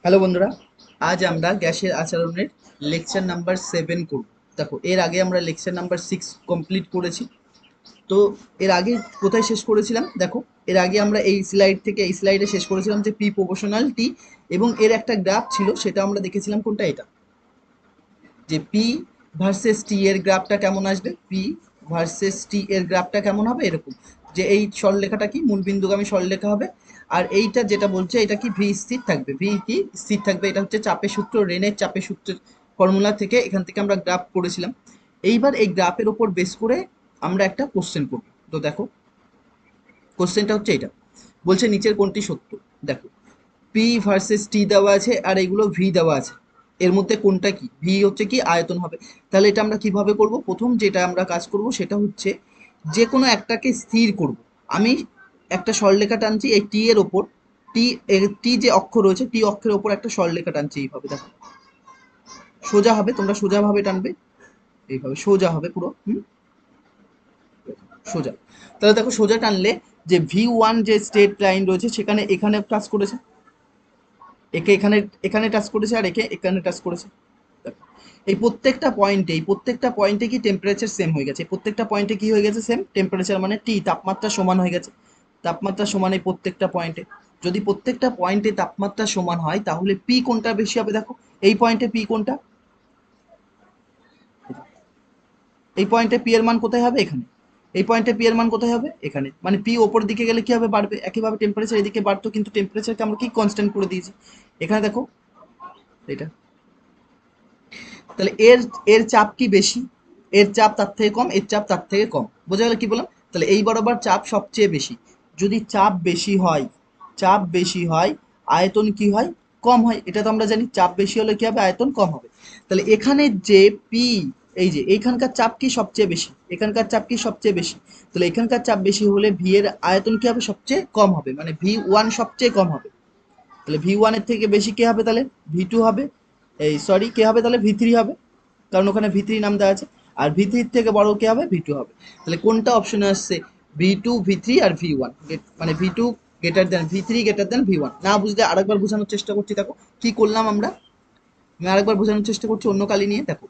Hello বন্ধুরা, আজ আমরা গ্যাসের আচরণের লেকচার নাম্বার 7 করব। দেখো, এর আগে আমরা লেকচার নাম্বার 6 কমপ্লিট করেছি। তো এর আগে কোথায় শেষ করেছিলাম দেখো, এর আগে আমরা এই স্লাইড থেকে এই স্লাইডে শেষ করেছিলাম যে পি প্রপোর্শনাল টি, এবং এর একটা গ্রাফ ছিল, সেটা আমরা দেখেছিলাম কোনটা, এটা যে পি ভার্সেস টি এর গ্রাফটা কেমন আসবে, পি ভার্সেস টি এর গ্রাফটা কেমন হবে, এরকম যে এই সরলরেখাটা কি মূলবিন্দুগামী সরলরেখা হবে। আর এইটা যেটা বলছে এটা কি ভি স্থির থাকবে, ভি কি স্থির থাকবে, এটা হচ্ছে চাপের সূত্র, রেনের চাপের সূত্রের ফর্মুলা থেকে এখান থেকে আমরা গ্রাফ করেছিলাম। এইবার এই গ্রাফের ওপর বেস করে আমরা একটা কোশ্চেন করব। তো দেখো, কোশ্চেনটা হচ্ছে এটা, বলছে নিচের কোনটি সত্য। দেখো, পি ভার্সেস টি দেওয়া আছে আর এগুলো ভি দেওয়া আছে, এর মধ্যে কোনটা কি, ভি হচ্ছে কি আয়তন হবে। তাহলে এটা আমরা কিভাবে করব, প্রথম যেটা আমরা কাজ করব সেটা হচ্ছে যে কোনো একটাকে স্থির করব। আমি একটা সরলরেখা টানছি এই টি এর ওপর, টি যে অক্ষ রয়েছে টি অক্ষের ওপর একটা সরলরেখা টানছি, এইভাবে দেখো সোজা হবে, তোমরা সোজাভাবে টানবে, এইভাবে সোজা হবে পুরো, সোজা। তাহলে দেখো সোজা টানলে যে ভি ওয়ান যে স্ট্রেট লাইন রয়েছে সেখানে এখানে টাচ করেছে, একে এখানে এখানে টাচ করেছে আর একে এখানে টাচ করেছে। দেখো, এই প্রত্যেকটা পয়েন্টে কি টেম্পারেচার সেম হয়ে গেছে, প্রত্যেকটা পয়েন্টে কি হয়ে গেছে, সেম টেম্পারেচার, মানে টি তাপমাত্রা সমান হয়ে গেছে। তাপমাত্রা সমান এই প্রত্যেকটা পয়েন্টে, যদি প্রত্যেকটা পয়েন্টে তাপমাত্রা সমান হয় তাহলে পি কোনটা বেশি হবে। দেখো, এই পয়েন্টে পি কোনটা, এই পয়েন্টে পি এর মান কোথায় হবে, এখানে। এই পয়েন্টে পি এর মান কোথায় হবে, এখানে। মানে পি ওপর দিকে গেলে কি হবে, বাড়বে। একইভাবে টেম্পারেচার এদিকে বাড়তো, কিন্তু টেম্পারেচারকে আমরা কি কনস্ট্যান্ট করে দিয়েছি। এখানে দেখো এটা, তাহলে এর এর চাপ কি বেশি, এর চাপ তার থেকে কম, এর চাপ তার থেকে কম, বোঝা গেল কি বললাম। তাহলে এই বরাবর চাপ সবচেয়ে বেশি, যদি চাপ বেশি হয়, চাপ বেশি হয়, আয়তন কি হয়, কম হয়। এটা তো আমরা জানি, চাপ বেশি হলে কি হবে, আয়তন কম হবে। তাহলে এখানে যে পি, এই যে এইখানকার চাপ কি সবচেয়ে বেশি, এখানকার চাপ কি সবচেয়ে বেশি, তাহলে এখানকার চাপ বেশি হলে ভি এর আয়তন কি হবে, সবচেয়ে কম হবে, মানে ভি ওয়ান সবচেয়ে কম হবে। তাহলে ভি ওয়ানের থেকে বেশি কে হবে, তাহলে ভি টু হবে, এই সরি কে হবে, তাহলে ভি থ্রি হবে, কারণ ওখানে ভি থ্রি নাম দেওয়া আছে। আর ভি থ্রির থেকে বড় কে হবে, ভি টু হবে। তাহলে কোনটা অপশনে আসছে, ভি টু, ভি থ্রি আর ভি ওয়ান, মানে V two greater than V three greater than V one. না বুঝলে আরেকবার বোঝানোর চেষ্টা করছি, দেখো কি করলাম আমরা, আমি আরেকবার বোঝানোর চেষ্টা করছি অন্য কালি নিয়ে। দেখো,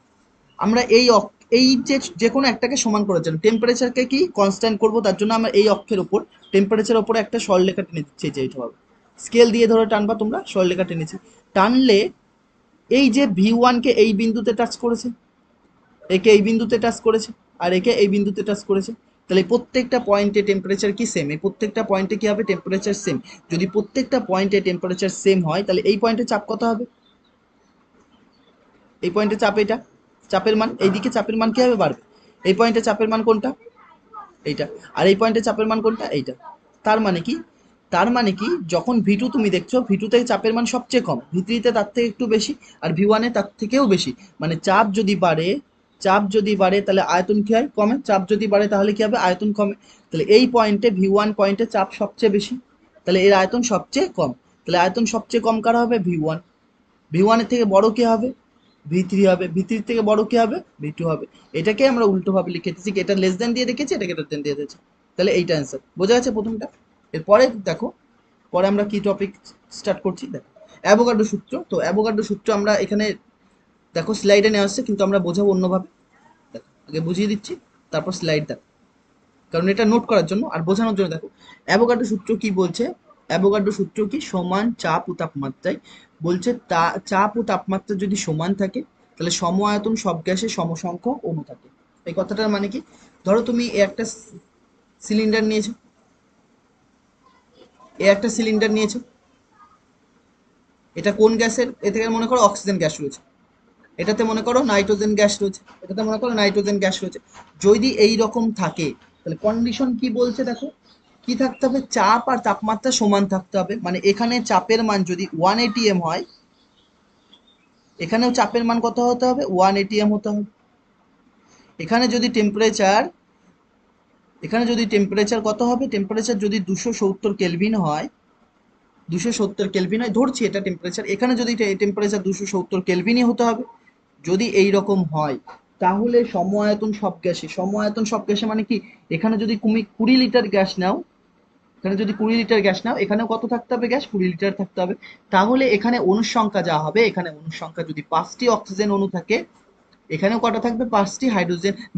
আমরা এই যে যে কোনো একটাকে সমান করার জন্য টেম্পারেচারকে কি কনস্ট্যান্ট করব, তার জন্য আমরা এই অক্ষের ওপর টেম্পারেচার ওপরে একটা সরলরেখা টেনে দিচ্ছি, যে এইটা হবে। স্কেল দিয়ে ধরে টানবা তোমরা, সরলরেখা টেনেছি, টানলে এই যে ভি ওয়ানকে এই বিন্দুতে টাচ করেছে, একে এই বিন্দুতে টাচ করেছে, আর একে এই বিন্দুতে টাচ করেছে। তাহলে এই প্রত্যেকটা পয়েন্টে টেম্পারেচার কি সেম, এই প্রত্যেকটা পয়েন্টে কি হবে, টেম্পারেচার সেম। যদি প্রত্যেকটা পয়েন্টে টেম্পারেচার সেম হয় তাহলে এই পয়েন্টে চাপ কত হবে, এই পয়েন্টে চাপ, এটা চাপের মান, এইদিকে চাপের মান কি হবে, বাড়বে। এই পয়েন্টে চাপের মান কোনটা, এইটা। আর এই পয়েন্টে চাপের মান কোনটা, এইটা। তার মানে কি, তার মানে কি, যখন ভি টু তুমি দেখছো, ভি টুতে চাপের মান সবচেয়ে কম, ভি থ্রিতে তার থেকে একটু বেশি, আর ভি ওয়ানে তার থেকেও বেশি। মানে চাপ যদি বাড়ে, চাপ যদি বাড়ে তাহলে আয়তন কি হয়, কমে। চাপ যদি বাড়ে তাহলে কি হবে, আয়তন কমে। তাহলে এই পয়েন্টে ভি ওয়ান পয়েন্টে চাপ সবচেয়ে বেশি, তাহলে এর আয়তন সবচেয়ে কম। তাহলে আয়তন সবচেয়ে কম কারা হবে, ভি ওয়ান। ভি ওয়ানের থেকে বড় কে হবে, ভি থ্রি হবে। ভি থ্রির থেকে বড় কে হবে, ভি টু হবে। এটাকে আমরা উল্টোভাবে লিখে দিচ্ছি, এটা লেস দেন দিয়ে রেখেছি, এটা গ্রেটার দেন দিয়ে দিয়েছি। তাহলে এইটা অ্যান্সার, বোঝা যাচ্ছে প্রথমটা। এরপরে দেখো, পরে আমরা কি টপিক স্টার্ট করছি, দেখো অ্যাভোগাড্রো সূত্র। তো অ্যাভোগাড্রো সূত্র আমরা এখানে দেখো স্লাইডে নেওয়া আসছে, কিন্তু আমরা বোঝাবো অন্যভাবে। দেখো আগে বুঝিয়ে দিচ্ছি, তারপর স্লাইড দেখো, কারণ এটা নোট করার জন্য আর বোঝানোর জন্য। দেখো অ্যাভোগাড্রো সূত্র কি বলছে, অ্যাভোগাড্রো সূত্র কি, সমান চাপ ও তাপমাত্রায়, বলছে তা চাপ ও তাপমাত্রা যদি সমান থাকে তাহলে সম আয়তন সব গ্যাসে সমসংখ্যক অণু থাকে। এই কথাটার মানে কি, ধরো তুমি এ একটা সিলিন্ডার নিয়েছো, এ একটা সিলিন্ডার নিয়েছো, এটা কোন গ্যাসের, এ থেকে মনে করো অক্সিজেন গ্যাস রয়েছে, এটাতে মনে করো নাইট্রোজেন গ্যাস রয়েছে, এটাতে মনে করো নাইট্রোজেন গ্যাস রয়েছে। যদি এই রকম থাকে তাহলে কন্ডিশন কি বলছে, দেখো কি থাকতে হবে, চাপ আর তাপমাত্রা সমান থাকতে হবে। মানে এখানে চাপের মান যদি 1 atm হয়, এখানেও চাপের মান কত হতে হবে, 1 atm হতে হবে। এখানে যদি টেম্পারেচার, এখানে যদি টেম্পারেচার কত হবে, টেম্পারেচার যদি 270 কেলভিন হয়, 270 কেলভিন হয় ধরছি এটা টেম্পারেচার, এখানে যদি টেম্পারেচার 270 কেলভিনই হতে হবে। যদি এই রকম হয় তাহলে সম আয়তন সব গ্যাসে, সম আয়তন সব গ্যাসে মানে কি, এখানে যদি তুমি 20 লিটার গ্যাস নাও, এখানে যদি 20 লিটার গ্যাস নাও, এখানেও কত থাকতে হবে গ্যাস? 20 লিটার থাকতে হবে। তাহলে এখানে অণুর সংখ্যা যা হবে, এখানে অণুর সংখ্যা যদি 5টি অক্সিজেন অণু থাকে, এখানেও কটা থাকবে? 5টি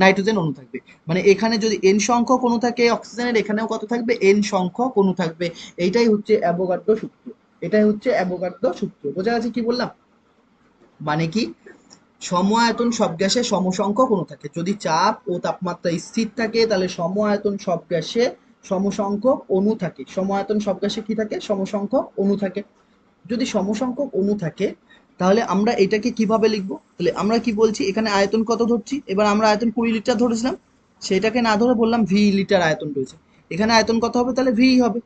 নাইট্রোজেন অণু থাকবে। মানে এখানে যদি n সংখ্যক অণু থাকে অক্সিজেনের, এখানেও কত থাকবে? n সংখ্যক অণু থাকবে। এইটাই হচ্ছে অ্যাভোগাড্রো সূত্র। এটাই হচ্ছে অ্যাভোগাড্রো সূত্র। বোঝা গেছে কি বললাম? মানে কি, সম আয়তন সব গ্যাসে সমসংখ্যক অণু থাকে। যদি চাপ ও তাপমাত্রা স্থির থাকে তাহলে সম আয়তন সব গ্যাসে সমসংখ্যক অণু থাকে। সম আয়তন সব গ্যাসে কি থাকে? সমসংখ্যক অণু থাকে। যদি সমসংখ্যক অণু থাকে তাহলে আমরা এটাকে কিভাবে লিখবো? তাহলে আমরা কি বলছি, এখানে আয়তন কত ধরছি? এবার আমরা আয়তন 20 লিটার ধরেছিলাম, সেটাকে না ধরে বললাম ভি লিটার আয়তন রয়েছে। এখানে আয়তন কত হবে? তাহলে ভি হবে।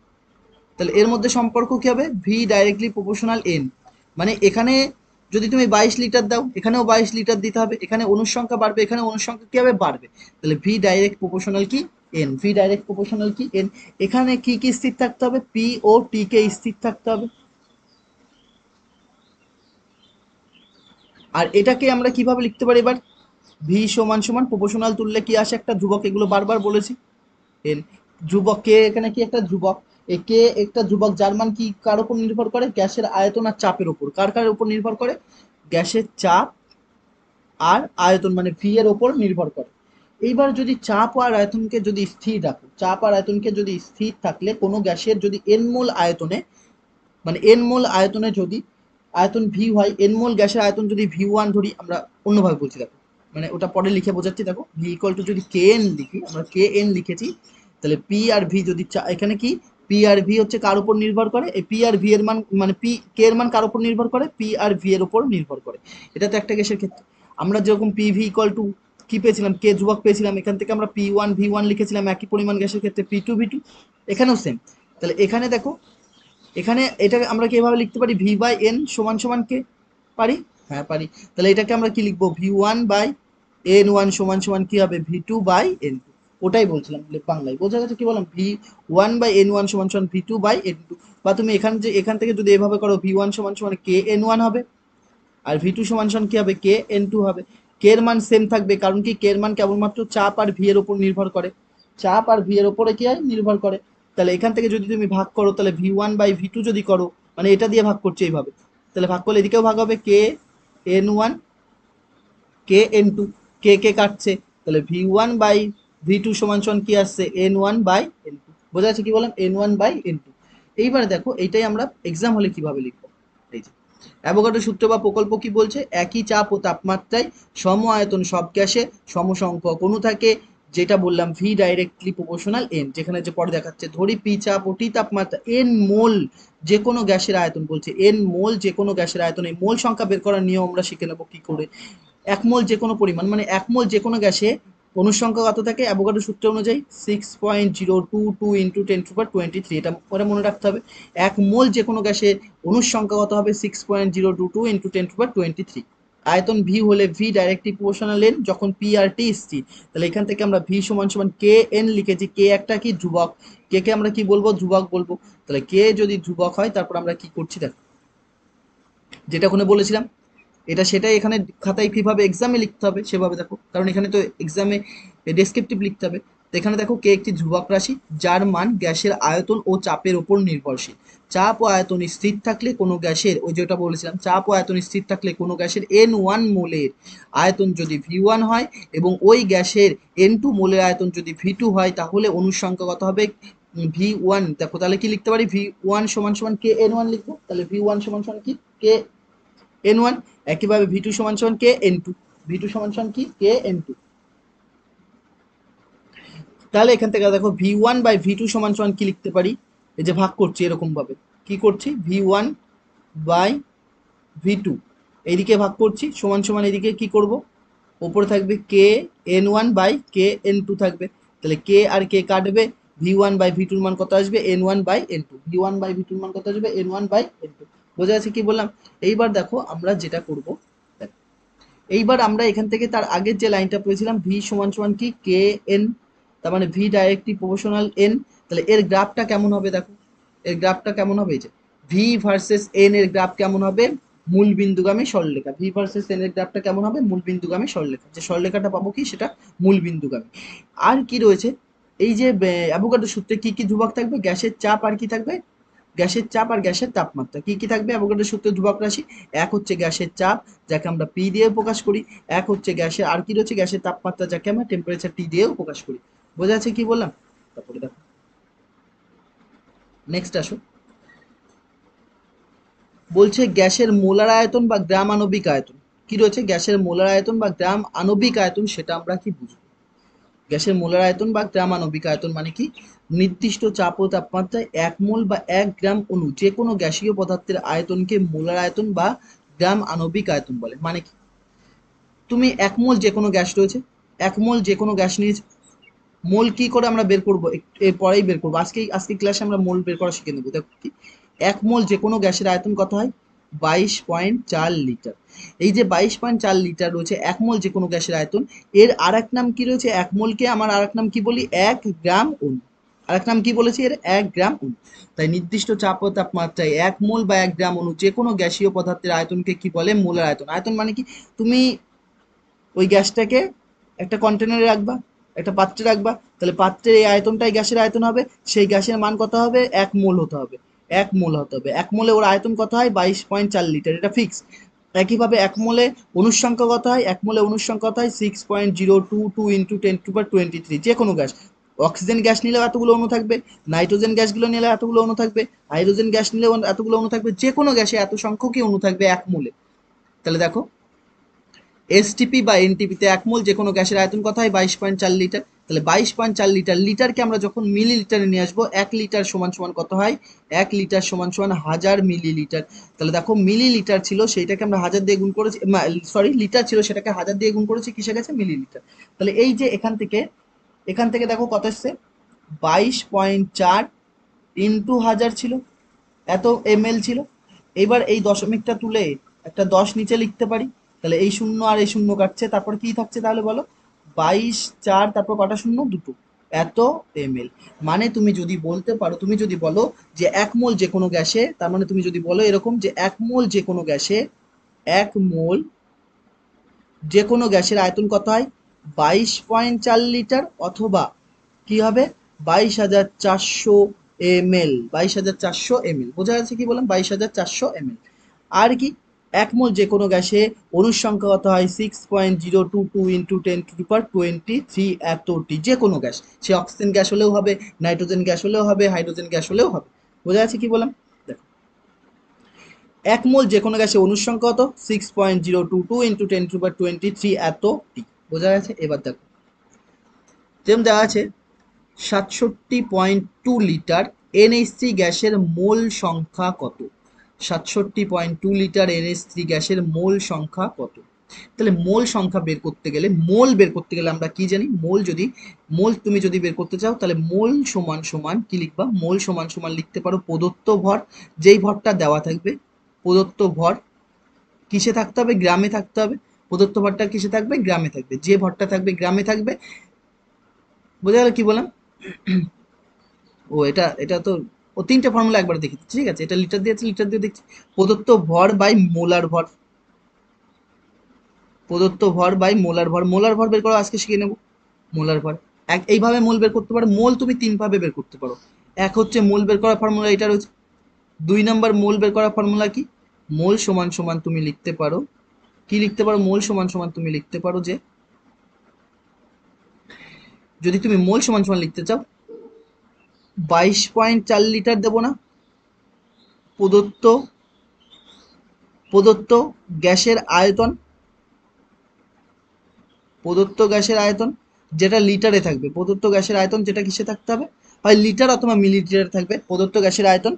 তাহলে এর মধ্যে সম্পর্ক কি হবে? V directly proportional N. মানে এখানে যদি তুমি 22 লিটার দাও, এখানেও 22 লিটার দিতে হবে। এখানে অণুর সংখ্যা বাড়বে, এখানে অণুর সংখ্যা কি হবে? বাড়বে। তাহলে ভি ডাইরেক্ট প্রপোর্শনাল কি? এন। ভি ডাইরেক্ট প্রপোর্শনাল কি? এন। এখানে কি কি স্থির থাকতে হবে? পি ও টি কে স্থির থাকতে হবে। আর এটাকে আমরা কিভাবে লিখতে পারি এবার? ভি সমান সমান প্রপোর্শনাল তুললে কি আসে? একটা ধ্রুবক, এগুলো বারবার বলেছি। এন। ধ্রুবক কে এখানে কি একটা ধ্রুবক, এ কে একটা ধ্রুবক, যার মান কি কার উপর নির্ভর করে? গ্যাসের আয়তন আর চাপের উপর। কার কার উপর নির্ভর করে? গ্যাসের চাপ আর আয়তন, মানে ভি এর ওপর নির্ভর করে। এইবার যদি চাপ আর আয়তনকে যদি স্থির রাখো, চাপ আর আয়তনকে যদি স্থির থাকলে কোনো গ্যাসের যদি এন মোল আয়তনে, মানে এন মোল আয়তনে যদি আয়তন ভি হয়, এন মোল গ্যাসের আয়তন যদি ভি ওয়ান ধরি, আমরা অন্যভাবে বলছি দেখো, মানে ওটা পরে লিখে বোঝাচ্ছি। দেখো ভি ইকুয়াল টু যদি কে এন লিখি, আমরা কে এন লিখেছি, তাহলে পি আর ভি যদি এখানে কি পি আর ভি হচ্ছে কার উপর নির্ভর করে? এই পি আর ভি এর মান, মানে পি কে এর মান কার উপর নির্ভর করে? পি আর ভি এর উপর নির্ভর করে। এটা তো একটা গ্যাসের ক্ষেত্রে। আমরা যেরকম পি ভি ইকুয়াল টু কি পেয়েছিলাম? কে ধ্রুবক পেয়েছিলাম, এখান থেকে আমরা পি ওয়ান ভি ওয়ান লিখেছিলাম একই পরিমাণ গ্যাসের ক্ষেত্রে, পি টু ভি টু। এখানেও সেম। তাহলে এখানে দেখো, এখানে এটাকে আমরা কিভাবে লিখতে পারি? ভি বাই এন সমান সমান কে? পারি? হ্যাঁ পারি। তাহলে এটাকে আমরা কি লিখবো? V one by N one সমান সমান কি হবে? V two by N two. ওটাই বলছিলাম বাংলায়। বোঝা গেছে কি বললাম? V one by N one সমান সমান V two by N two. বা তুমি এখান থেকে যদি এভাবে করো, ভি ওয়ান সমান সমান কে এন ওয়ান হবে, আর ভি টু সমান সমান কি হবে? কে এন টু হবে। কে এর মান সেম থাকবে, কারণ কি কে এর মান কেবলমাত্র চাপ আর ভি এর উপর নির্ভর করে। চাপ আর ভি এর উপরে কি হয়? নির্ভর করে। তাহলে এখান থেকে যদি তুমি ভাগ করো, তাহলে V one by V two যদি করো, মানে এটা দিয়ে ভাগ করছে এইভাবে, তাহলে ভাগ করলে এদিকেও ভাগ হবে K N one K N two. K কে কাটছে, তাহলে V one by V two সমান সমান কি আসছে? N one by N two. বোঝা যাচ্ছে কি বললাম? N one by N two. এইবার দেখো এইটাই আমরা এক্সাম হলে কিভাবে লিখবো। এই যে অ্যাভোগাড্রো সূত্র বা প্রকল্প কি বলছে? একই চাপ ও তাপমাত্রায় সম আয়তন সব গ্যাসে সমসংখ্যক অণু থাকে, যেটা বললাম ভি ডাইরেক্টলি প্রপোর্শনাল এন। যেখানে যে পরে দেখাচ্ছে, ধরি পি চাপ ও টি তাপমাত্রা, এন মোল যে কোনো গ্যাসের আয়তন বলছে, এন মোল যে কোনো গ্যাসের আয়তন। এই মোল সংখ্যা বের করার নিয়ম আমরা শিখে নেবো কি করে। এক মোল যে কোনো পরিমাণ, মানে এক মোল যে কোনো গ্যাসে অণুর সংখ্যা কত থাকে অ্যাভোগাড্রো সূত্র অনুযায়ী? 6.022 ইন্টু 10^23। এটা পরে মনে রাখতে হবে। এক মোল যে কোনো গ্যাসের অণুর সংখ্যা কত হবে? 6.022 ইন্টু 10^23। আয়তন ভি হলে ভি ডাইরেক্টলি প্রপোর্শনাল এন, যখন পি আর টি স্থির। তাহলে এখান থেকে আমরা ভি সমান সমান কে এন লিখেছি। কে একটা কি ধ্রুবক, কে কে আমরা কি বলবো? ধ্রুবক বলবো। তাহলে কে যদি ধ্রুবক হয়, তারপর আমরা কি করছি দেখো, যেটা ওখানে বলেছিলাম, এটা সেটাই এখানে খাতায় কিভাবে এক্সামে লিখতে হবে সেভাবে দেখো, কারণ এখানে তো এক্সামে ডেসক্রিপটিভ লিখতে হবে। তো এখানে দেখো কে একটি ধ্রুবক রাশি, যার মান গ্যাসের আয়তন ও চাপের ওপর নির্ভরশীল। চাপ ও আয়তন স্থির থাকলে কোনো গ্যাসের, ওই যেটা বলেছিলাম, চাপ ও আয়তন স্থির থাকলে কোনো গ্যাসের এন ওয়ান মোলের আয়তন যদি ভি ওয়ান হয় এবং ওই গ্যাসের এন টু মোলের আয়তন যদি ভি টু হয়, তাহলে অণুর সংখ্যা কত হবে? V one. দেখো তাহলে কি লিখতে পারি? ভি ওয়ান সমান সমান কে এন ওয়ান লিখবো। তাহলে ভি ওয়ান সমান সমান কি? K N one. একইভাবে ভি টু সমান সমান K N two. V two সমান সমান কি? K N two. তাহলে এখান থেকে দেখো V one by V two সমান সমান কি লিখতে পারি? এই যে ভাগ করছি এরকম ভাবে, কি করছি? V one by V two, এইদিকে ভাগ করছি, সমান সমান এদিকে কি করব? ওপরে থাকবে K N one by K N two থাকবে। তাহলে কে আর কে কাটবে, ভি ওয়ান বাই ভি টুর মান কত আসবে? N one by N two. V one by V টুর মান কত আসবে? N one by N two. বোঝা যাচ্ছে কি বললাম? এইবার দেখো আমরা যেটা করব, এইবার আমরা এখান থেকে তার আগের যে লাইনটা পেয়েছিলাম, ভি সমান সমান কি? কে এন, তার মানে ভি ডাইরেক্টলি প্রপোর্শনাল এন। তাহলে এর গ্রাফটা কেমন হবে দেখো, এর গ্রাফটা কেমন হবে? এই যে ভি ভার্সেস এন এর গ্রাফ কেমন হবে? মূল বিন্দুগামী সরলরেখা। ভি ভার্সেস এন এর গ্রাফটা কেমন হবে? মূল বিন্দুগামী সরলরেখা। যে সরলরেখাটা পাবো কি, সেটা মূল বিন্দুগামী। আর কি রয়েছে? এই যে অ্যাভোগাড্রো সূত্রে কি কি ধ্রুবক থাকবে? গ্যাসের চাপ আর কি থাকবে? গ্যাসের চাপ আর গ্যাসের তাপমাত্রা। কি কি থাকবে অ্যাভোগাড্রো সূত্রে ধ্রুবক রাশি? এক হচ্ছে গ্যাসের চাপ, যাকে আমরা পি দিয়ে প্রকাশ করি। এক হচ্ছে গ্যাসের, আর কি রয়েছে? গ্যাসের তাপমাত্রা, যাকে আমরা টেম্পারেচার টি দিয়েও প্রকাশ করি। বোঝা যাচ্ছে কি বললাম? তারপরে দেখো, নেক্সট আসো, বলছে গ্যাসের মোলার আয়তন বা গ্রাম আণবিক আয়তন। কি রয়েছে? গ্যাসের মোলার আয়তন বা গ্রাম আণবিক আয়তন, সেটা আমরা কি বুঝবো? গ্যাসের মোলার আয়তন বা গ্রাম আণবিক আয়তন মানে কি? নির্দিষ্ট চাপ ও তাপমাত্রায় 1 মোল বা 1 গ্রাম অণু যে কোনো গ্যাসীয় পদার্থের আয়তনকে মোলার আয়তন বা গ্রাম আণবিক আয়তন বলে। মানে কি? তুমি 1 মোল যে কোনো গ্যাস রয়েছে, 1 মোল যে কোনো গ্যাস নিয়েছে, মোল কি করে আমরা বের করবো এর পরেই বের করবো, আজকে ক্লাসে আমরা মোল বের করা শিখে নেবো। দেখো কি, 1 মোল যে কোনো গ্যাসের আয়তন কত হয়? 22.4 লিটার। এই যে 22.4 লিটার রয়েছে 1 মোল যে কোনো গ্যাসের আয়তন, এর আর এক নাম কি রয়েছে? 1 মোলকে আমার আর এক নাম কি বলি? 1 গ্রাম অণু। আর এক নাম কি বলেছি এর? 1 গ্রাম অণু। তাই নির্দিষ্ট চাপ ও তাপমাত্রায় 1 মোল বা 1 গ্রাম অণু যে কোনো গ্যাসীয় পদার্থের আয়তনকে কি বলে? মোলার আয়তন। আয়তন মানে কি? তুমি ওই গ্যাসটাকে একটা কন্টেনারে রাখবা, একটা পাত্রে রাখবা, তাহলে পাত্রের এই আয়তনটাই গ্যাসের আয়তন হবে। সেই গ্যাসের মান কত হবে? 1 মোল হতে হবে। 1 মোল হতে হবে। 1 মোলে ওর আয়তন কত হয়? 22.4 লিটার, এটা ফিক্স। একইভাবে 1 মোলে অনুর সংখ্যা কত হয়? 1 মোলে অনুর সংখ্যা কত হয়? 6.022 ইন্টু 10⁻23। যে কোনো গ্যাস, অক্সিজেন গ্যাস নিলেও এতগুলো অণু থাকবে, নাইট্রোজেন গ্যাসগুলো নিলে এতগুলো অণু থাকবে, হাইড্রোজেন গ্যাস নিলেও এতগুলো অণু থাকবে, যে কোনো গ্যাসে এত সংখ্যকই অণু থাকবে 1 মোলে। তাহলে দেখো, এসটিপি বা এনটিপিতে 1 মোল যে কোনো গ্যাসের আয়তন কত হয়? 22.4 লিটার। তাহলে 22.4 লিটার, লিটারকে আমরা যখন মিলিলিটারে নিয়ে আসবো, 1 লিটার সমান সমান কত হয়? 1 লিটার সমান সমান 1000 মিলিলিটার। তাহলে দেখো, মিলিলিটার ছিল সেইটাকে আমরা হাজার দিয়ে গুণ করেছি, সরি লিটার ছিল সেটাকে হাজার দিয়ে গুণ করেছি, কিসে গেছে? মিলিলিটার। তাহলে এই যে এখান থেকে দেখো কত এসছে? 22.4 ইন্টু 1000 ছিল, এত এমএল ছিল। এবার এই দশমিকটা তুলে একটা 10 নিচে লিখতে পারি, তাহলে এই শূন্য আর এই শূন্য কাটছে, তারপর কি থাকছে তাহলে বলো? 22 4, তারপর কটা শূন্য? দুটো, এত এমএল। মানে তুমি যদি বলতে পারো, তুমি যদি বলো যে 1 মোল যে কোনো গ্যাসে, তার মানে তুমি যদি বলো এরকম যে 1 মোল যে কোনো গ্যাসে, 1 মোল যে কোনো গ্যাসের আয়তন কত হয়? 22.4 লিটার, অথবা কি হবে? 22,400 ml। 22,400 ml, বোঝা যাচ্ছে কি বললাম? 22,400 ml। আর কি, 1 মোল যে কোনো গ্যাসে অণুর সংখ্যা কত হয়? 6.022 ইন্টু 10⁻23 এতটি। যে কোনো গ্যাস, সে অক্সিজেন গ্যাস হলেও হবে, নাইট্রোজেন গ্যাস হলেও হবে, হাইড্রোজেন গ্যাস হলেও হবে। বোঝা যাচ্ছে কি বললাম? দেখো, 1 মোল যে কোনো গ্যাসে অণুর সংখ্যা কত? 6.022 ইন্টু 10⁻23 এতটি। বোঝা গেছে? এবার দেখো, যেমন দেওয়া আছে 67.2 লিটার NH3 গ্যাসের মোল সংখ্যা কত? 67.2 লিটার NH3 গ্যাসের মোল সংখ্যা কত? তাহলে মোল সংখ্যা বের করতে গেলে, মোল বের করতে গেলে আমরা কি জানি? মোল তুমি যদি বের করতে চাও, তাহলে মোল সমান সমান কি লিখবা? মোল সমান সমান লিখতে পারো প্রদত্ত ভর, যেই ভরটা দেওয়া থাকবে। প্রদত্ত ভর কিসে থাকতে হবে? গ্রামে থাকতে হবে। প্রদত্ত ভরটা কিসে থাকবে? গ্রামে থাকবে। যে ভরটা থাকবে গ্রামে থাকবে। বোঝা গেল কি বললাম? ও এটা এটা তো, ও তিনটে ফর্মুলা একবার দেখি, ঠিক আছে? এটা লিটার দিয়েছে, লিটার দিয়ে দেখছি। প্রদত্ত ভর বাই মোলার ভর, প্রদত্ত ভর বাই মোলার ভর। মোলার ভর বের করো, আজকে শিখে নেব মোলার ভর। এইভাবে মোল বের করতে পারো। মোল তুমি তিন ভাবে বের করতে পারো। এক হচ্ছে মোল বের করার ফর্মুলা, এটা রয়েছে। 2 নম্বর মোল বের করার ফর্মুলা কি? মোল সমান সমান তুমি লিখতে পারো, কি লিখতে পারো? মোল সমান সমান তুমি লিখতে পারো যে, যদি তুমি মোল সমান সমান লিখতে চাও, 22.4 লিটার দেবো না? প্রদত্ত প্রদত্ত গ্যাসের আয়তন, প্রদত্ত গ্যাসের আয়তন যেটা লিটারে থাকবে, প্রদত্ত গ্যাসের আয়তন যেটা কিসে থাকতে হবে? হয় লিটার অথবা মিলিলিটারে থাকবে। প্রদত্ত গ্যাসের আয়তন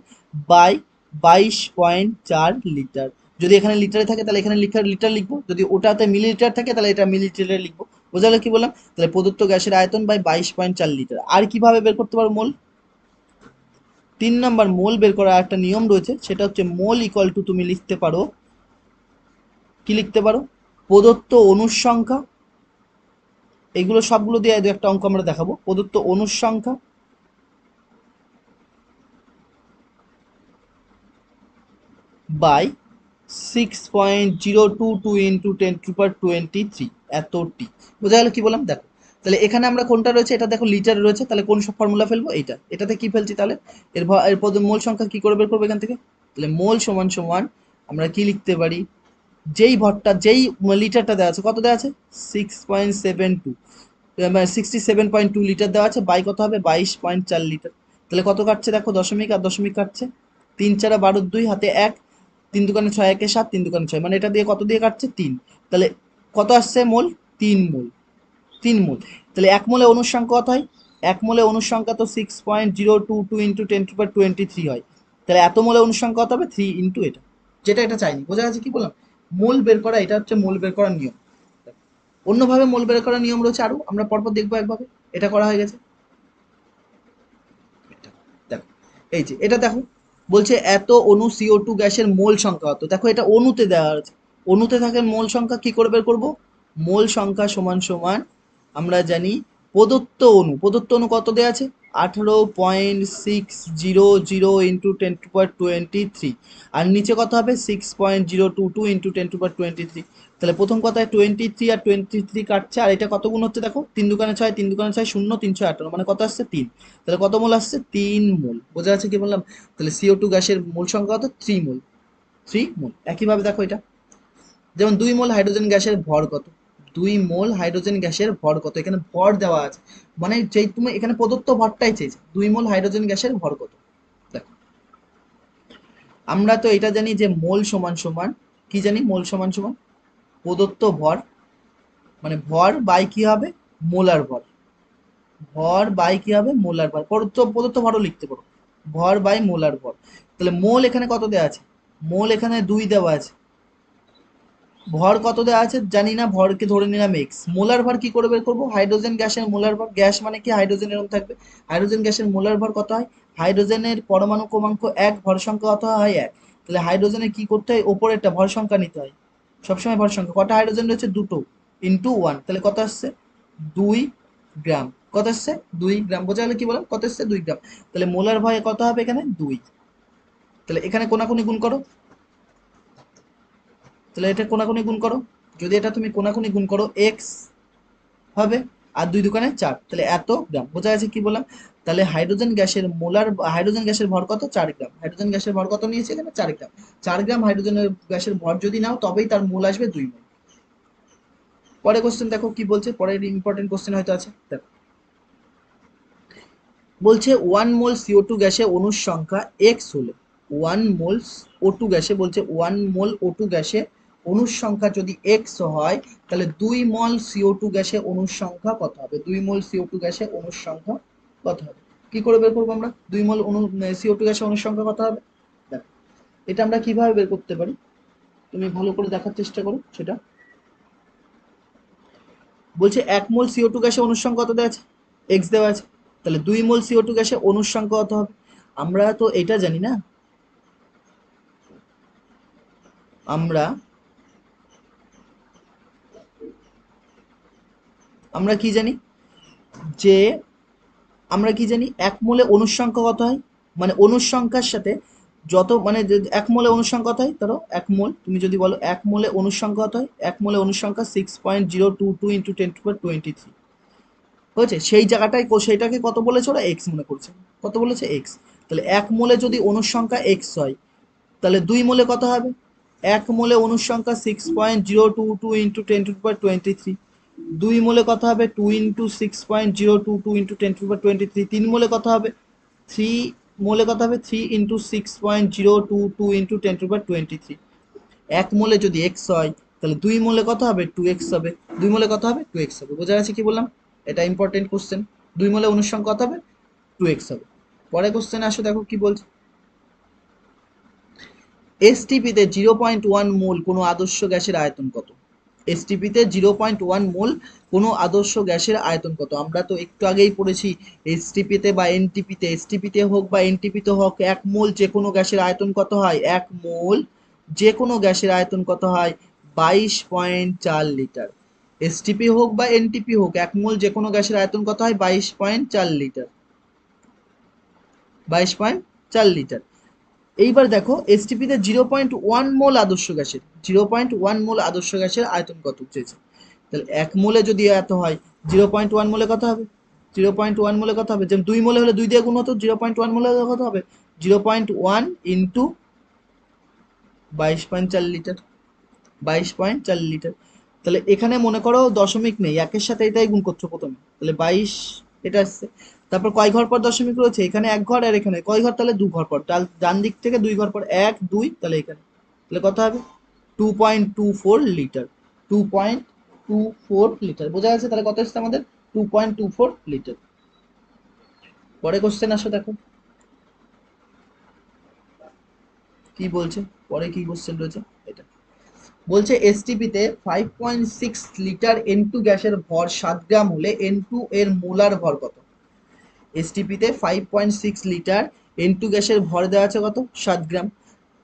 বাই 22.4 লিটার। যদি এখানে লিটারে থাকে তাহলে এখানে লিটার লিটার লিখবো, যদি ওটাতে মিলিলিটার থাকে তাহলে এটা মিলিলিটারে লিখবো। বোঝা গেল কি বললাম? তাহলে প্রদত্ত গ্যাসের আয়তন বাই 22.4 লিটার। আর কিভাবে বের করতে পারো মোল? 3 নম্বর মোল বের করার একটা নিয়ম রয়েছে, সেটা হচ্ছে মোল ইকুয়াল টু তুমি লিখতে পারো, কি লিখতে পারো? প্রদত্ত অণুর সংখ্যা, এগুলো সবগুলো দিয়ে দু একটা অঙ্ক আমরা দেখাবো। প্রদত্ত অণুর সংখ্যা বাই 6.022 ইন্টু 10⁻23 এতটি। বোঝা গেল কি বললাম? দেখো, তাহলে এখানে আমরা কোনটা রয়েছে, এটা দেখো লিটার রয়েছে, তাহলে কোন সব ফর্মুলা ফেলবো, এইটা, এটাতে কি ফেলছি তাহলে এর পদ মোল সংখ্যা কি করে বের করবো এখান থেকে। তাহলে মোল সমান সমান আমরা কি লিখতে পারি, যেই ভরটা যেই লিটারটা দেওয়া আছে, কত দেওয়া আছে 6.72, 67.2 লিটার দেওয়া আছে, বাই কত হবে 22.4 লিটার। তাহলে কত কাটছে দেখো, দশমিক আর দশমিক কাটছে, 3 4 12 2 হাতে 1, 3 2 6 1 7, 3 2 6, মানে এটা দিয়ে কত দিয়ে কাটছে 3। তাহলে কত আসছে মোল, 3 মোল, 3 মোল। তাহলে 1 মোলে অণুর সংখ্যা কত হয়, 1 মোলে অণুর সংখ্যা তো 6.022 ইন্টু 10⁻23 হয়। তাহলে এত মোলে অণুর সংখ্যা কত হবে 3 ইন্টু এটা, যেটা এটা চাইনি, বোঝা গেছে কি বললাম। মোল বের করা, এটা হচ্ছে মোল বের করার নিয়ম। অন্যভাবে মোল বের করার নিয়ম রয়েছে আরো, আমরা পরপর দেখবো একভাবে। এটা করা হয়ে গেছে, দেখো এই যে এটা দেখো, বলছে এত অণু CO2 গ্যাসের মোল সংখ্যা কত, দেখো এটা অণুতে দেওয়া আছে, অণুতে থাকে মোল সংখ্যা কি করে বের করবো, মোল সংখ্যা সমান সমান আমরা জানি প্রদত্ত অণু কত দেওয়া আছে 18.600 ইন্টু 10⁻23, আর নিচে কত হবে 6.022 ইন্টু 10⁻23। তাহলে প্রথম কথায় 23 আর 23 কাটছে, আর এটা কত গুণ হচ্ছে দেখো, 3 2 6, 3 2 6 0, 3 6 18, মানে কত আসছে 3। তাহলে কত মোল আসছে 3 মোল, বোঝা যাচ্ছে কি বললাম। তাহলে CO2 গ্যাসের মোল সংখ্যা কত 3 মোল, 3 মোল। একইভাবে দেখো এটা, যেমন 2 মোল হাইড্রোজেন গ্যাসের ভর কত, 2 মোল হাইড্রোজেন গ্যাসের ভর কত, এখানে ভর দেওয়া আছে, মানে যেই তুমি এখানে প্রদত্ত ভরটাই চেয়েছে, 2 মোল হাইড্রোজেন গ্যাসের ভর কত। দেখো আমরা তো এটা জানি যে মোল সমান সমান কি জানি, মোল সমান সমান প্রদত্ত ভর, মানে ভর বাই কি হবে মোলার ভর, ভর বাই কি হবে মোলার ভর, প্রদত্ত প্রদত্ত ভরও লিখতে পারো, ভর বাই মোলার ভর। তাহলে মোল এখানে কত দেওয়া আছে, মোল এখানে 2 দেওয়া আছে, ভর কত দেওয়া আছে জানি না, ভরকে ধরে নিলাম এক্স। মোলার ভর কি করে বের করবো, হাইড্রোজেন গ্যাসের মোলার ভর, গ্যাস মানে কি হাইড্রোজেন এরকম থাকবে, হাইড্রোজেন গ্যাসের মোলার ভর কত হয়, হাইড্রোজেনের পরমাণু ক্রমাঙ্ক 1, ভর সংখ্যা কত হয় 1। তাহলে হাইড্রোজেনের কি করতে হয়, ওপরেরটা ভর সংখ্যা নিতে হয়, সবসময় ভর সংখ্যা, কটা হাইড্রোজেন রয়েছে দুটো, ইন্টু 1, তাহলে কত আসছে 2 গ্রাম, কত আসছে 2 গ্রাম, বোঝা গেল কি বললাম, কত আসছে 2 গ্রাম। তাহলে মোলার ভর কত হবে এখানে 2। তাহলে এখানে কোনাকুনি গুণ করো, তাহলে এটা কোনাকুনি গুণ করো, যদি এটা তুমি কোনাকুনি গুণ করো এক্স হবে, আর 2 2 4, তাহলে এত গ্রাম, বোঝা গেছে কি বললাম। তাহলে হাইড্রোজেন গ্যাসের ভর কত 4 গ্রাম, হাইড্রোজেন গ্যাসের ভর কত নিয়েছে এখানে 4 গ্রাম, 4 গ্রাম হাইড্রোজেন গ্যাসের ভর যদি নাও তবেই তার মোল আসবে 2 মোল। পরে কোশ্চেন দেখো কি বলছে, পরের ইম্পর্টেন্ট কোশ্চেন হয়তো আছে দেখো, বলছে 1 মোল CO2 গ্যাসে অণুর সংখ্যা এক্স হলে, 1 মোল O2 গ্যাসে, বলছে 1 মোল O2 গ্যাসে অণুর সংখ্যা যদি এক্স হয়, তাহলে 2 মোল CO2 গ্যাসে অণুর সংখ্যা কত হবে, 2 মোল CO2 গ্যাসে অণুর সংখ্যা কত হবে, কি করে বের করবো আমরা 2 মোল CO2 গ্যাসে অণুর সংখ্যা কত হবে। দেখো এটা আমরা কিভাবে বের করতে পারি, তুমি ভালো করে দেখার চেষ্টা করো সেটা। বলছে 1 মোল CO2 গ্যাসে অণুর সংখ্যা কত দেওয়া আছে, এক্স দেওয়া আছে, তাহলে 2 মোল CO2 গ্যাসে অণুর সংখ্যা কত হবে, আমরা তো এটা জানি না, আমরা আমরা কি জানি যে, আমরা কি জানি 1 মোলে অণুর সংখ্যা কত হয়, মানে অণুর সংখ্যার সাথে যত, মানে 1 মোলে অণুর সংখ্যা কত হয়, ধরো 1 মোল, তুমি যদি বলো 1 মোলে অণুর সংখ্যা কত হয়, 1 মোলে অণুর সংখ্যা 6.022 ইন্টু 10⁻23 হয়েছে, সেই জায়গাটায় সেইটাকে কত বলেছে ওরা এক্স মনে করছে, কত বলেছে এক্স। তাহলে 1 মোলে যদি অণুর সংখ্যা এক্স হয়, তাহলে 2 মোলে কত হবে, 1 মোলে অণুর সংখ্যা 6.022 ইন্টু 10⁻23, 2 মোলে কত হবে 2 ইন্টু 6.022 ইন্টু 10⁻23, 3 মোলে কত হবে 3 মোলে কত হবে 3 ইন্টু 6.022 ইন্টু 10⁻23। 1 মোলে যদি এক্স হয়, তাহলে 2 মোলে কত হবে 2x হবে, 2 মোলে কত হবে 2x হবে, বোঝা গেছে কি বললাম, এটা ইম্পর্টেন্ট কোশ্চেন। 2 মোলে অণুর সংখ্যা কত হবে 2x হবে। পরে কোশ্চেন আসো দেখো কি বলছে, এসটিপিতে 0.1 মোল কোনো আদর্শ গ্যাসের আয়তন কত, এসটিপিতে 0.1 মোল কোনো আদর্শ গ্যাসের আয়তন কত, আমরা তো একটু আগেই পড়েছি এসটিপিতে বা এনটিপিতে, এসটিপিতে হোক বা এনটিপিতে হোক 1 মোল যে কোনো গ্যাসের আয়তন কত হয়, 1 মোল যে কোনো গ্যাসের আয়তন কত হয় 22.4 লিটার, এসটিপি হোক বা এনটিপি হোক 1 মোল যে কোনো গ্যাসের আয়তন কত হয় 22.4 লিটার, 22.4 লিটার। এইবার দেখো এসটিপিতে 0.1 মোল আদর্শ গ্যাসের, 0.1 মোল আদর্শ গ্যাসের আয়তন কত চেয়েছে, তাহলে 1 মোলে যদি এত হয়, 0.1 মোলে কত হবে? 0.1 মোলে কত হবে? যেমন 2 মোলে হলে 2 দিয়ে গুণ হতো, 0.1 মোলে হলে কত হবে? 0.1 ইন্টু 22.4 লিটার, 22.4 লিটার। তাহলে এখানে মনে করো দশমিক নেই, একের সাথে এটাই গুণ করছো প্রথমে, তাহলে 22 এটা আসছে। তারপর কয় ঘর পর দশমিক রয়েছে? এখানে এক ঘর, আর এখানে কয় ঘর? তাহলে 2 ঘর পর। ডান দিক থেকে 2 ঘর পর, 1 2, তাহলে এখানে তাহলে কত হবে? 2.24 লিটার, 2.24 লিটার। বোঝা গেছে? তাহলে কত এসছে আমাদের? 2.24 লিটার। পরে কোশ্চেন আসো, দেখো কি বলছে। পরে কি কোশ্চেন রয়েছে এটা বলছে, এসটিপিতে 5.6 লিটার N2 গ্যাসের ভর 7 গ্রাম হলে N2 এর মোলার ভর কত? এসটিপিতে 5.6 লিটার N2 গ্যাসের ভর দেওয়া আছে কত? 7 গ্রাম।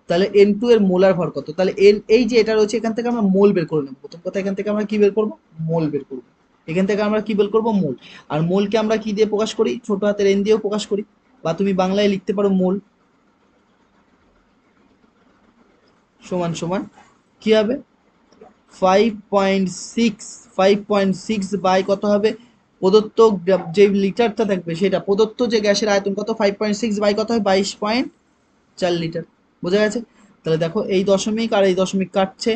তাহলে N2 এর মোলার ভর কত? তাহলে এই যে এটা রয়েছে, এখান থেকে আমরা মোল বের করে নেব। প্রথম কথা, এখান থেকে আমরা কি বের করব? মোল বের করব। এখান থেকে আমরা কি বের করব? মোল। আর মোলকে আমরা কি দিয়ে প্রকাশ করি? ছোট হাতের এন দিয়েও প্রকাশ করি, বা তুমি বাংলায় লিখতে পারো মোল সমান সমান কি হবে? 5.6, 5.6 বাই কত হবে? প্রদত্ত যে লিটারটা থাকবে সেটা, প্রদত্ত যে গ্যাসের আয়তন কত? 5.6 বাই কত হয়? 22.4 লিটার। বোঝা গেছে? তাহলে দেখো এই দশমিক আর এই দশমিক কাটছে,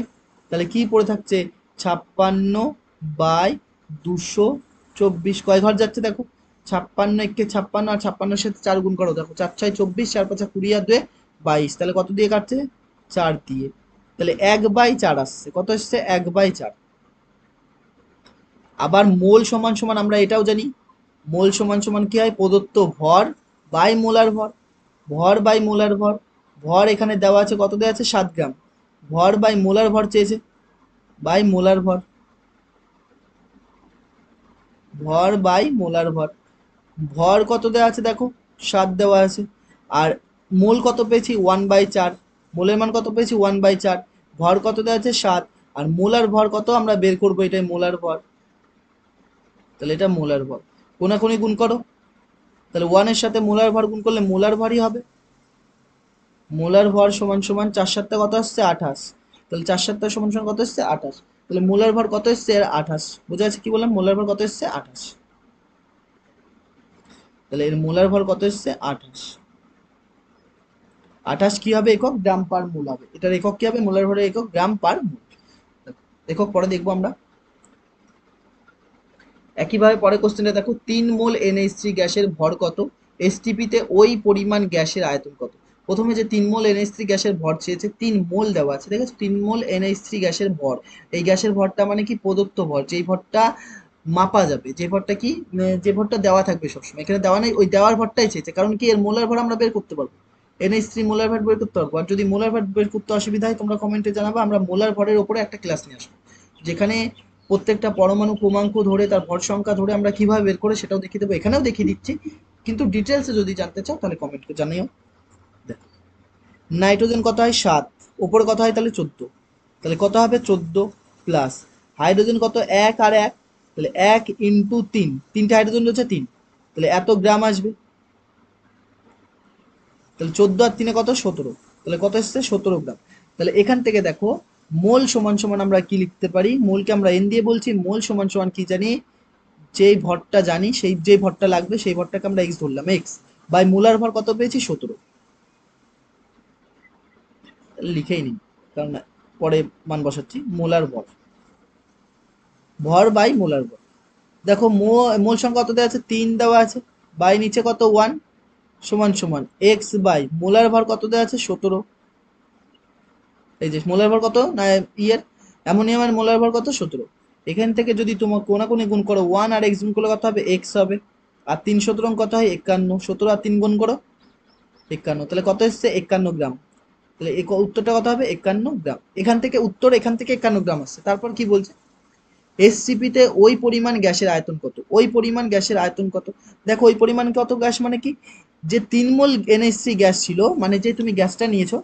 তাহলে কি পড়ে থাকছে? 56/224। কয় ঘর যাচ্ছে দেখো? 56 একে 56, আর 56-এর সাথে 4 গুণ করো, দেখো 4 6 24, 4 5 20 আর 2 22। তাহলে কত দিয়ে কাটছে? 4 দিয়ে। তাহলে 1/4 আসছে। কত এসছে? 1/4। আবার মোল সমান সমান আমরা এটাও জানি, মোল সমান সমান কি হয়? প্রদত্ত ভর বাই মোলার ভর। ভর বাই মোলার ভর। ভর এখানে দেওয়া আছে কত? দেওয়া আছে 7 গ্রাম। ভর বাই মোলার ভর চেয়েছে, বাই মোলার ভর। ভর বাই মোলার ভর। ভর কত দেওয়া আছে দেখো? 7 দেওয়া আছে। আর মোল কত পেয়েছি? 1/4। মোলের মান কত পেয়েছি? 1/4। ভর কত দেওয়া আছে? 7। আর মোলার ভর কত আমরা বের করবো, এটাই মোলার ভর। তাহলে এটা মোলার ভর। কোনাকুনি গুণ করো, তাহলে 1 এর সাথে মোলার ভর গুণ করলে মোলার ভরই হবে। মোলার ভর সমান সমান 4 7 কত আসছে? 28। তাহলে 4 7 সমান সমান কত আসছে? 28। তাহলে মোলার ভর কত এসছে? 28। বোঝা যাচ্ছে কি বললাম? মোলার ভর কত এসছে? 28। তাহলে এর মোলার ভর কত এসছে? 28। 28 কি হবে? একক, গ্রাম পার মোল হবে। এটার একক কি হবে? মোলার ভরের একক গ্রাম পার মোল। একক পরে দেখবো আমরা। একইভাবে পরে কোশ্চেনটা দেখো, 3 মোল NH3 গ্যাসের ভর কত? এসটিপিতে ওই পরিমাণ গ্যাসের আয়তন কত? প্রথমে যে 3 মোল NH3 গ্যাসের ভর চেয়েছে, 3 মোল দেওয়া আছে, ঠিক আছে? 3 মোল NH3 গ্যাসের ভর, এই গ্যাসের ভরটা মানে কি? প্রদত্ত ভর, যেই ভরটা মাপা যাবে, যে ভরটা কি, যে ভরটা দেওয়া থাকবে সবসময়। এখানে দেওয়া নেই, ওই দেওয়ার ভরটাই চেয়েছে। কারণ কি? এর মোলার ভর আমরা বের করতে পারবো, NH3 মোলার ভর বের করতে পারবো। আর যদি মোলার ভর বের করতে অসুবিধা হয়, তোমরা কমেন্টে জানাবো, আমরা মোলার ভরের উপরে একটা ক্লাস নিয়ে আসবো, যেখানে প্রত্যেকটা পরমাণু ক্রমাঙ্ক ধরে, তার ভর সংখ্যা ধরে আমরা কিভাবে বের করে সেটাও দেখিয়ে দেবো। এখানেও দেখিয়ে দিচ্ছি, কিন্তু ডিটেলসে যদি জানতে চাও তাহলে কমেন্ট করে জানিও। দেখো, নাইট্রোজেন কত হয়? 7। ওপরে কত হয়? তাহলে 14। তাহলে কত হবে? 14 প্লাস হাইড্রোজেন কত? 1 আর 1, তাহলে 1 ইন্টু 3, তিনটে হাইড্রোজেন রয়েছে 3, তাহলে এত গ্রাম আসবে। তাহলে 14 আর 3 কত? 17। তাহলে কত এসছে? 17 গ্রাম। তাহলে এখান থেকে দেখো, মোল সমান সমান আমরা কি লিখতে পারি? মোলকে আমরা এন দিয়ে বলছি, মোল সমান সমান কি জানি? যেই ভরটা জানি, সেই যে ভরটা লাগবে সেই ভরটাকে আমরা এক্স ধরলাম, এক্স বাই মোলার ভর কত পেয়েছি? 17। লিখেই নিই, কারণ পরে মান বসাচ্ছি। মোলার ভর, ভর বাই মোলার ভর। দেখো মোল সংখ্যা কত দেওয়া আছে? 3 দেওয়া আছে, বাই নিচে কত? 1 সমান সমান এক্স বাই মোলার ভর কত দেওয়া আছে? 17। এই যে মোলার ভর কত না, ইয়ের অ্যামোনিয়ামের মোলার ভর কত? 17। এখান থেকে যদি তোমার কোনাকুনি গুণ করো, 1 আর এক্স গুণ করলে কত হবে? এক্স হবে। আর 3 17 কত হয়? 51। 17 আর 3 গুণ করো, 51। তাহলে কত এসছে? 51 গ্রাম। তাহলে উত্তরটা কত হবে? 51 গ্রাম। এখান থেকে উত্তর, এখান থেকে 51 গ্রাম আসছে। তারপর কি বলছে? এসসিপিতে ওই পরিমাণ গ্যাসের আয়তন কত? ওই পরিমাণ গ্যাসের আয়তন কত? দেখো ওই পরিমাণ কত গ্যাস মানে কি? যে 3 মোল NH3 গ্যাস ছিল, মানে যে তুমি গ্যাসটা নিয়েছো,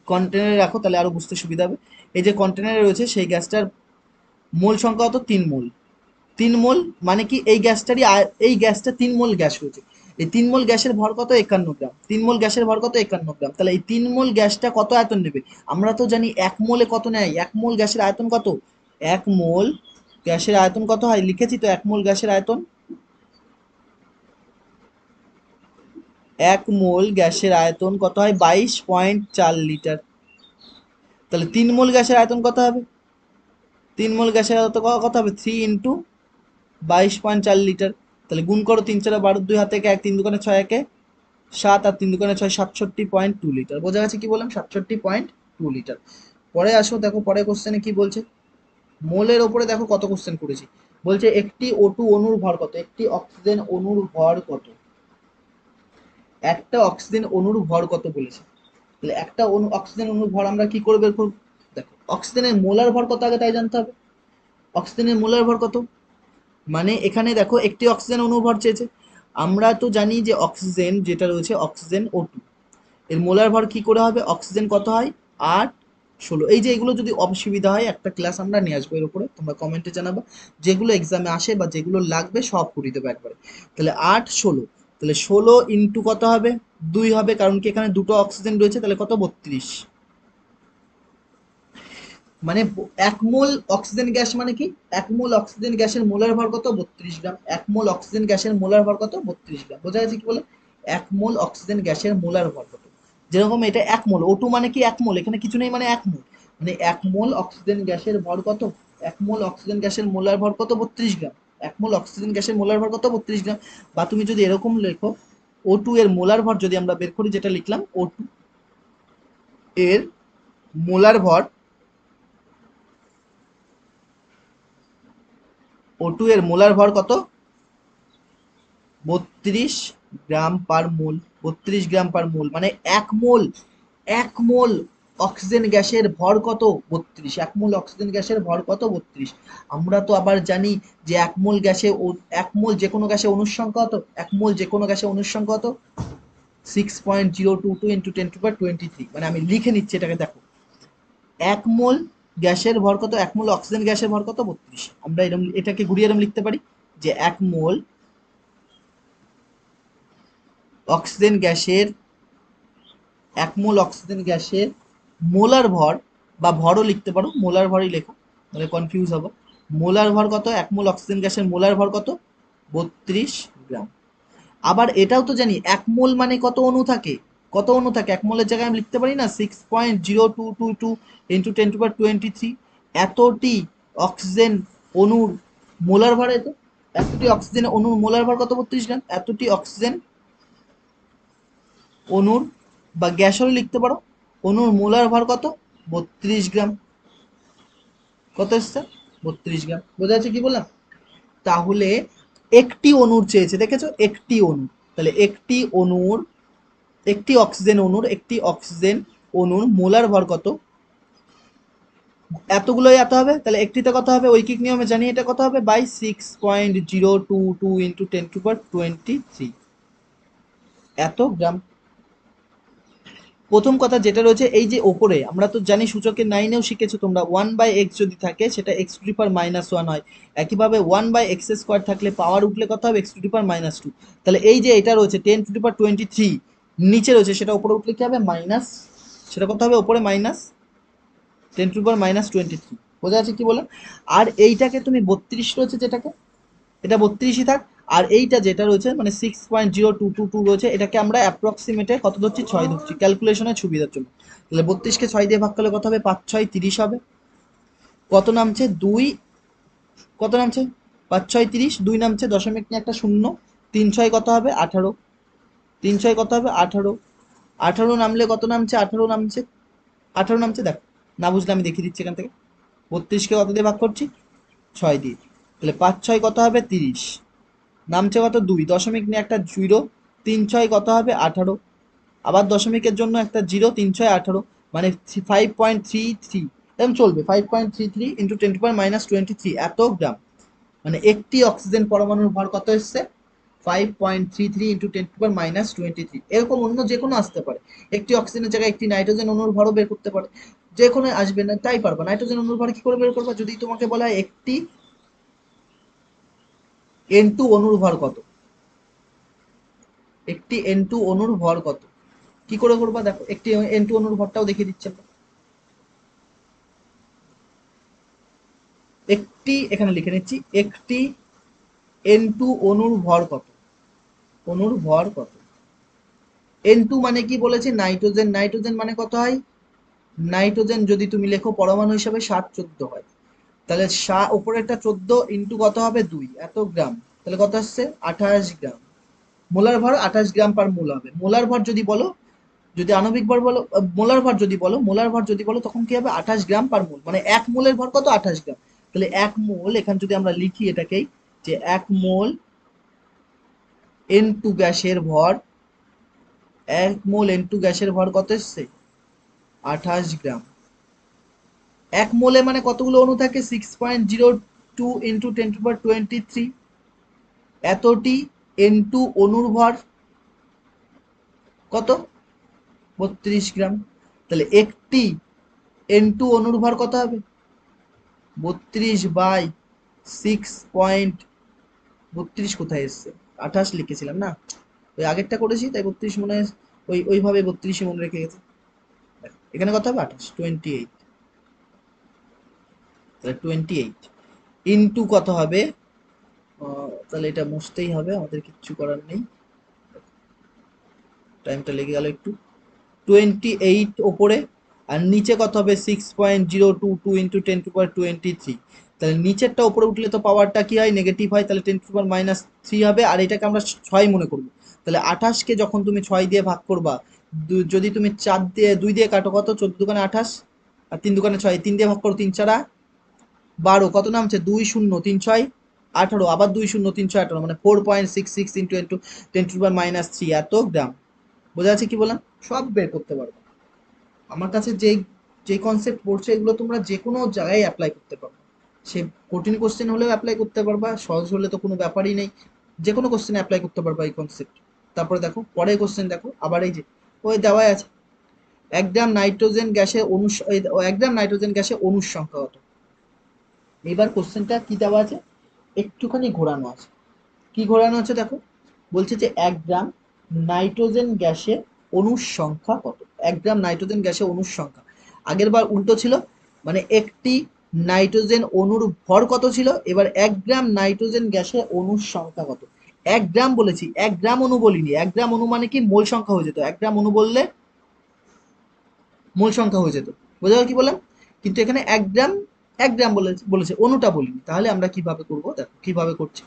কন্টেনারে রাখো তাহলে আরো বুঝতে সুবিধা হবে। এই যে কন্টেনারে রয়েছে, সেই গ্যাসটার মোল সংখ্যা কত? 3 মোল। 3 মোল মানে কি? এই গ্যাসটারই এই গ্যাসটা 3 মোল গ্যাস রয়েছে। এই 3 মোল গ্যাসের ভর কত? 51 গ্রাম। 3 মোল গ্যাসের ভর কত? 51 গ্রাম। তাহলে এই 3 মোল গ্যাসটা কত আয়তন নেবে? আমরা তো জানি 1 মোলে কত নেয়, 1 মোল গ্যাসের আয়তন কত? 1 মোল গ্যাসের আয়তন কত হয় লিখেছি তো, 1 মোল গ্যাসের আয়তন, 1 মোল গ্যাসের আয়তন কত হয় 22.4 লিটার। তাহলে 3 মোল গ্যাসের আয়তন কত হবে, 3 মোল গ্যাসের আয়তন কত হবে 3 ইন্টু 22.4 লিটার। তাহলে গুণ করো, 3 4 12, 2 হাতে 1, 3 দুগুণে 6, 1 7, আর 3 দুগুণে 6, 67.2 লিটার। বোঝা গেছে কি বললাম, 67.2 লিটার। পরে আসো, দেখো পরে কোশ্চেনে কি বলছে। মোলের ওপরে দেখো কত কোশ্চেন করেছি। বলছে একটি O2 অণুর ভর কত, একটি অক্সিজেন অণুর ভর কত, একটা অক্সিজেন অণুর ভর কত বলেছে। তাহলে একটা অক্সিজেন অণুর ভর আমরা কি করে বের করব, দেখো অক্সিজেনের মোলার ভর কত আগে তাই জানতে হবে। অক্সিজেনের মোলার ভর কত, মানে এখানে দেখো একটি অক্সিজেন অণুর ভর চেয়েছে। আমরা তো জানি যে অক্সিজেন যেটা রয়েছে অক্সিজেন O2, এর মোলার ভর কি করে হবে, অক্সিজেন কত হয় 8 16। এই যে এগুলো যদি অসুবিধা হয় একটা ক্লাস আমরা নিয়ে আসবো এর উপরে, তোমরা কমেন্টে জানাবো, যেগুলো এক্সামে আসে বা যেগুলো লাগবে সব করে দেবো একবারে। তাহলে 8 16, তাহলে 16 ইন্টু কত হবে 2 হবে, কারণ কি এখানে দুটো অক্সিজেন রয়েছে, তাহলে কত 32। মানে 1 মোল অক্সিজেন গ্যাস মানে কি, 1 মোল অক্সিজেন গ্যাসের মোলার ভর কত 32 গ্রাম। 1 মোল অক্সিজেন গ্যাসের মোলার ভর কত 32 গ্রাম। বোঝা গেছে কি বলে, 1 মোল অক্সিজেন গ্যাসের মোলার ভর কত। যেরকম এটা 1 মোল, O2 মানে কি 1 মোল, এখানে কিছু নেই মানে 1 মোল, মানে 1 মোল অক্সিজেন গ্যাসের ভর কত, 1 মোল অক্সিজেন গ্যাসের মোলার ভর কত 32 গ্রাম। 1 মোল অক্সিজেন গ্যাসের মোলার ভর কত 32 গ্রাম। বা তুমি যদি এরকম লেখো, O2 এর মোলার ভর যদি আমরা বের করি, যেটা লিখলাম O2 এর মোলার ভর, O2 এর মোলার ভর কত 32 গ্রাম পার মোল। 32 গ্রাম পার মোল মানে 1 মোল, 1 মোল অক্সিজেন গ্যাসের ভর কত 32, 1 মোল অক্সিজেন গ্যাসের ভর কত 32। আমরা তো আবার জানি যে 1 মোল গ্যাসে 1 মোল যে কোনো গ্যাসে অণুর সংখ্যা কত, 1 মোল যে কোনো গ্যাসে অণুর সংখ্যা কত 6.022 ইন্টু 10^23। মানে আমি লিখে নিচ্ছি এটাকে, দেখো 1 মোল গ্যাসের ভর কত, 1 মোল অক্সিজেন গ্যাসের ভর কত 32। আমরা এরকম এটাকে ঘুরিয়ে এরকম লিখতে পারি যে 1 মোল অক্সিজেন গ্যাসের, 1 মোল অক্সিজেন গ্যাসের মোলার ভর, বা ভরও লিখতে পারো, মোলার ভরই লেখো মানে কনফিউজ হবে। মোলার ভর কত, 1 মোল অক্সিজেন গ্যাসের মোলার ভর কত 32 গ্রাম। আবার এটাও তো জানি 1 মোল মানে কত অণু থাকে, কত অণু থাকে 1 মোলের জায়গায় আমি লিখতে পারি না 6.0222 ইন্টু 10^23। এতটি অক্সিজেন অণুর মোলার ভর, এত এতটি অক্সিজেন অণুর মোলার ভর কত 32 গ্রাম। এতটি অক্সিজেন অণুর, বা গ্যাসেরও লিখতে পারো, অণুর মোলার ভর কত 32 গ্রাম। কত এসছে 32 গ্রাম। বোঝা যাচ্ছে কি বললাম। তাহলে একটি অণুর চেয়েছে, দেখেছো একটি অণু, তাহলে একটি অণুর, একটি অক্সিজেন অণুর, একটি অক্সিজেন অণুর মোলার ভর কত, এতগুলোই এত হবে, তাহলে একটিতে কত হবে ঐকিক নিয়মে জানি এটা কত হবে বাই 6.022 ইন্টু 10^23 এত গ্রাম। প্রথম কথা যেটা রয়েছে এই যে ওপরে, আমরা তো জানি সূচকের 9-এও শিখেছো তোমরা, 1/x যদি থাকে সেটা x⁻⁻1 হয়। একইভাবে 1/x² থাকলে পাওয়ার উঠলে কত হবে x⁻²। তাহলে এই যে এটা রয়েছে 10^23 নিচে রয়েছে, সেটা উপরে উঠলে কি হবে মাইনাস, সেটা কত হবে উপরে মাইনাস 10^−23। বোঝা যাচ্ছে কি বলে। আর এইটাকে তুমি 32 রয়েছে যেটাকে, এটা 32ই থাক। আর এইটা যেটা রয়েছে মানে 6.0222 রয়েছে, এটাকে আমরা অ্যাপ্রক্সিমেটে কত ধরছি 6 ধরছি ক্যালকুলেশনের সুবিধার জন্য। তাহলে 32কে 6 দিয়ে ভাগ করলে কত হবে 5 6 30 হবে। কত নামছে 2, কত নামছে 5 6 30, 2 নামছে দশমিক নিয়ে একটা শূন্য, 3 6 কত হবে 18, 3 6 কত হবে 18, 18 নামলে কত নামছে 18 নামছে, 18 নামছে দেখো, না বুঝলে আমি দেখিয়ে দিচ্ছি এখান থেকে। 32কে কত দিয়ে ভাগ করছি 6 দিয়ে, তাহলে 5 6 কত হবে 30, নামছে কত 2, দশমিক নিয়ে একটা 0, 3 6 কত হবে 18, আবার দশমিকের জন্য একটা 0, 3 6 18, মানে 5.33 এরকম চলবে, 5.33 ইন্টু 10^−23 এত গ্রাম। মানে একটি অক্সিজেন পরমাণুর ভর কত এসছে 5.33 ইন্টু 10^−23। এরকম অন্য যে কোনো আসতে পারে, একটি অক্সিজেনের জায়গায় একটি নাইট্রোজেন অণুর ভরও বের করতে পারে, যে কোনো আসবে না তাই পারবা। নাইট্রোজেন অণুর ভর কি করে বের করবা, যদি তোমাকে বলা হয় একটি N2 অণুর ভর কত, একটি N2 অণুর ভর কত, কি করে করবা দেখো, একটি N2 অণুর ভরটাও দেখিয়ে দিচ্ছে। একটি, এখানে লিখে নিচ্ছি, একটি N2 অণুর ভর কত? অণুর ভর কত? N2 মানে কি বলেছে? নাইট্রোজেন। নাইট্রোজেন মানে কত হয়? নাইট্রোজেন যদি তুমি লেখো পরমাণু হিসাবে 7-14 হয়। তাহলে উপরেরটা 14 ইন্টু কত হবে? 2, এত গ্রাম। তাহলে কত আসছে? 28 গ্রাম। মোলার ভর 28 গ্রাম পার মোল হবে। মোলার ভর যদি বলো, যদি আণবিক ভর বলো, মোলার ভর যদি বলো, মোলার ভর যদি বলো, তখন কি হবে? 28 গ্রাম পার মোল। মানে এক মোলের ভর কত? 28 গ্রাম। তাহলে এক মোল, এখানে যদি আমরা লিখি এটাকেই, যে এক মোল N2 গ্যাসের ভর, এক মোল N2 গ্যাসের ভর কত এসছে? 28 গ্রাম। এক মোলে মানে কতগুলো অণু থাকে? 6.02 ইন্টু 10^23। এতটি N2 অণুর ভর কত? 32 গ্রাম। তাহলে একটি N2 অণুর ভর কত হবে? 32/6. কোথায় এসছে? 28 লিখেছিলাম না, ওই আগেরটা করেছি তাই 32 মনে হয়, ওইভাবে 32 মনে রেখে গেছে। এখানে কত হবে? 28, 28। তাহলে 28 ইন্টু কত হবে? তাহলে এটা মুছতেই হবে, আমাদের কিচ্ছু করার নেই। টাইমটা লেগে গেল একটু। 28 ওপরে, আর নিচে কত হবে? 6.022 ইন্টু 10^23। তাহলে নিচেরটা উপরে উঠলে তো পাওয়ারটা কি হয়? নেগেটিভ হয়, তাহলে 10^-3 হবে। আর এটাকে আমরা 6 মনে করবো। তাহলে 28কে যখন তুমি 6 দিয়ে ভাগ করবা, যদি তুমি 4 দিয়ে 2 দিয়ে কাটো, কত? 14 × 28, আর 3 × 6, 3 দিয়ে ভাগ করো, 3×4 = 12। কত নামছে? 2 0 3 6 18, আবার 2 0 3 6 18, মানে 4.66 ইন্টু 10^-3 এত গ্রাম। বোঝা যাচ্ছে কি বললাম? সব বের করতে পারবো। আমার কাছে যে কনসেপ্ট পড়ছে, এগুলো তোমরা যে কোনো জায়গায় অ্যাপ্লাই করতে পারবে। সে কঠিন কোশ্চেন হলেও অ্যাপ্লাই করতে পারবা, সহজ হলে তো কোনো ব্যাপারই নেই, যে কোনো কোশ্চেনে অ্যাপ্লাই করতে পারবা এই কনসেপ্ট। তারপরে দেখো পরের কোশ্চেন, দেখো আবার এই যে ওই দেওয়াই আছে, 1 গ্রাম নাইট্রোজেন গ্যাসে অণু, 1 গ্রাম নাইট্রোজেন গ্যাসে অণুর সংখ্যা কত? এবার কোশ্চেনটা কি দেওয়া আছে? একটুখানি ঘোরানো আছে। কি ঘোরানো আছে দেখো, বলছে যে 1 গ্রাম নাইট্রোজেন গ্যাসে অণুর সংখ্যা কত? 1 গ্রাম নাইট্রোজেন গ্যাসে অণুর সংখ্যা। আগের বার উল্টো ছিল, মানে একটি নাইট্রোজেন অণুর ভর কত ছিল, এবার 1 গ্রাম নাইট্রোজেন গ্যাসে অণুর সংখ্যা কত? 1 গ্রাম বলেছি, 1 গ্রাম অণু বলিনি। 1 গ্রাম অণু মানে কি? মোল সংখ্যা হয়ে যেত। 1 গ্রাম অণু বললে মোল সংখ্যা হয়ে যেত। বোঝা গেল কি বললাম? কিন্তু এখানে 1 গ্রাম, 1 গ্রাম বলেছে, অণুটা বলিনি। তাহলে আমরা কিভাবে করব? দেখো কিভাবে করছি।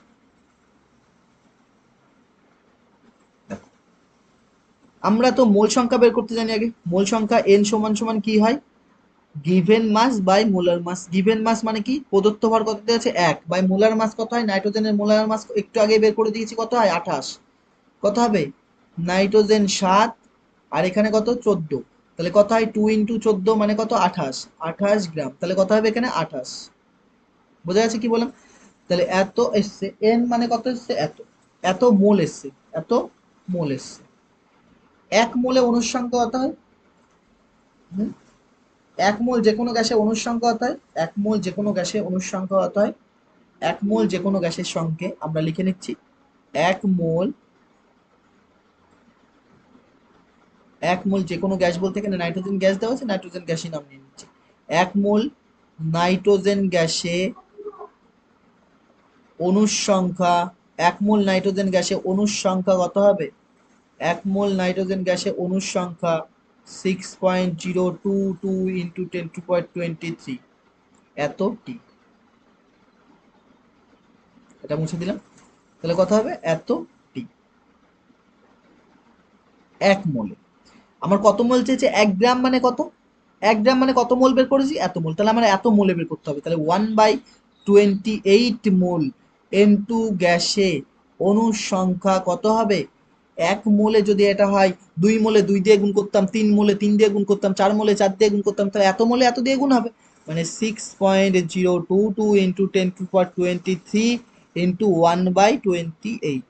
আমরা তো মোল সংখ্যা বের করতে জানি আগে। মোল সংখ্যা n সমান সমান কি হয়? Given mass by molar mass. Given mass মানে কি? প্রদত্ত ভর কত দেওয়া আছে? 1, বাই মোলার মাস কত হয়? নাইট্রোজেনের মোলার মাস একটু আগে বের করে দিয়েছি, কত হয়? 28। কত হবে? নাইট্রোজেন 7, আর এখানে কত? 14। তাহলে কত হয়? 2 ইন্টু 14 মানে কত? 28। 28 গ্রাম। তাহলে কত হবে এখানে? 28। বোঝা যাচ্ছে কি বললাম? তাহলে এত এসছে, n মানে কত এসছে? এত। এত মোল এসছে, এত মোল এসছে। 1 মোলে অণুর সংখ্যা কত হয়? হুম? 1 মোল যে কোনো গ্যাসে অণুর সংখ্যা কত হয়? 1 মোল যে কোনো গ্যাসে অণুর সংখ্যা কত হয়? 1 মোল যে কোনো গ্যাসের সঙ্গে আমরা লিখে নিচ্ছি, 1 মোল, 1 মোল যে কোনো গ্যাস বলতে এখানে নাইট্রোজেন গ্যাস দেওয়া আছে, নাইট্রোজেন গ্যাসই নাম নিয়ে নিচ্ছি। 1 মোল নাইট্রোজেন গ্যাসে অণুর সংখ্যা, 1 মোল নাইট্রোজেন গ্যাসে অণুর সংখ্যা কত হবে? 1 মোল নাইট্রোজেন গ্যাসে অণুর সংখ্যা 6.022 ইন্টু 10^23 এত টি। এটা মুছে দিলাম। তাহলে কত হবে? এত টি। 1 মোলে আমার কত মোল চেয়েছে? 1 গ্রাম মানে কত? 1 গ্রাম মানে কত মোল বের করেছি? এত মোল। তাহলে আমার এত মোলে বের করতে হবে। তাহলে 1/28 মোল N2 গ্যাসে অণুর সংখ্যা কত হবে? 1 মোলে যদি এটা হয়, 2 মোলে 2 দিয়ে গুণ করতাম, 3 মোলে 3 দিয়ে গুণ করতাম, 4 মোলে 4 দিয়ে গুণ করতাম, তাহলে এত মোলে এত দিয়ে গুণ হবে। মানে 6.022 ইন্টু 10^23 ইন্টু 1/28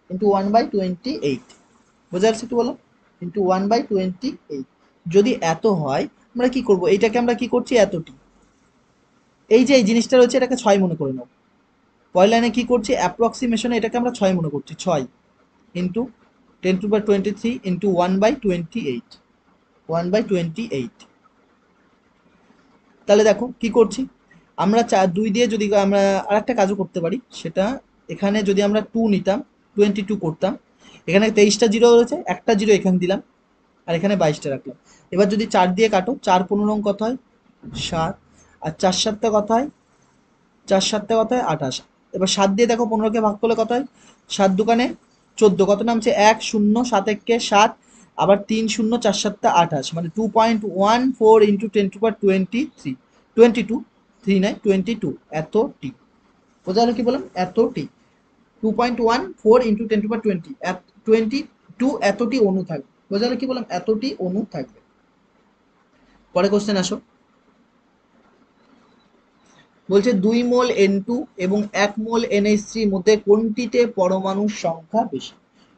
ইন্টু 1/28। বোঝা যাচ্ছে কি বলো? ইন্টু 1/28। যদি এত হয়, আমরা কি করব? এইটাকে আমরা কি করছি? এতটি। এই যে এই জিনিসটা রয়েছে, এটাকে 6 মনে করে নাও। পরের লাইনে কি করছি? অ্যাপ্রক্সিমেশনে এটাকে আমরা 6 মনে করছি। 6 ইন্টু 10^23 ইন্টু 1/28। 1/28। তাহলে দেখো কি করছি, আমরা 2 দিয়ে যদি আমরা আরেকটা কাজও করতে পারি, সেটা এখানে যদি আমরা 2 নিতাম, 22 করতাম, এখানে 23টা জিরো রয়েছে, একটা জিরো এখানে দিলাম, আর এখানে 22টা রাখলাম। এবার যদি 4 দিয়ে কাটো, 4 15 কত হয় 7, আর 4 7 কত হয় 4 7 কত হয় 28। এবার 7 দিয়ে দেখো 15কে ভাগ করলে কত হয়, 7 দোকানে 14, কত নামছে 1 0 7 1 7, আবার 3 0 4 7 28, মানে 2.14 ইন্টু 10^23, 22, 3 নয় 22, এত টি। বোঝা গেল কি বললাম, এত টি, 2.14 ইন্টু 10^20, 22 এতটি অণু থাকবে। বোঝা গেল কি বললাম, এতটি অণু থাকবে। পরে কোশ্চেন আসো, বলছে 2 মোল N2 এবং 1 মোল NH3 মধ্যে কোনটিতে পরমাণুর সংখ্যা বেশি।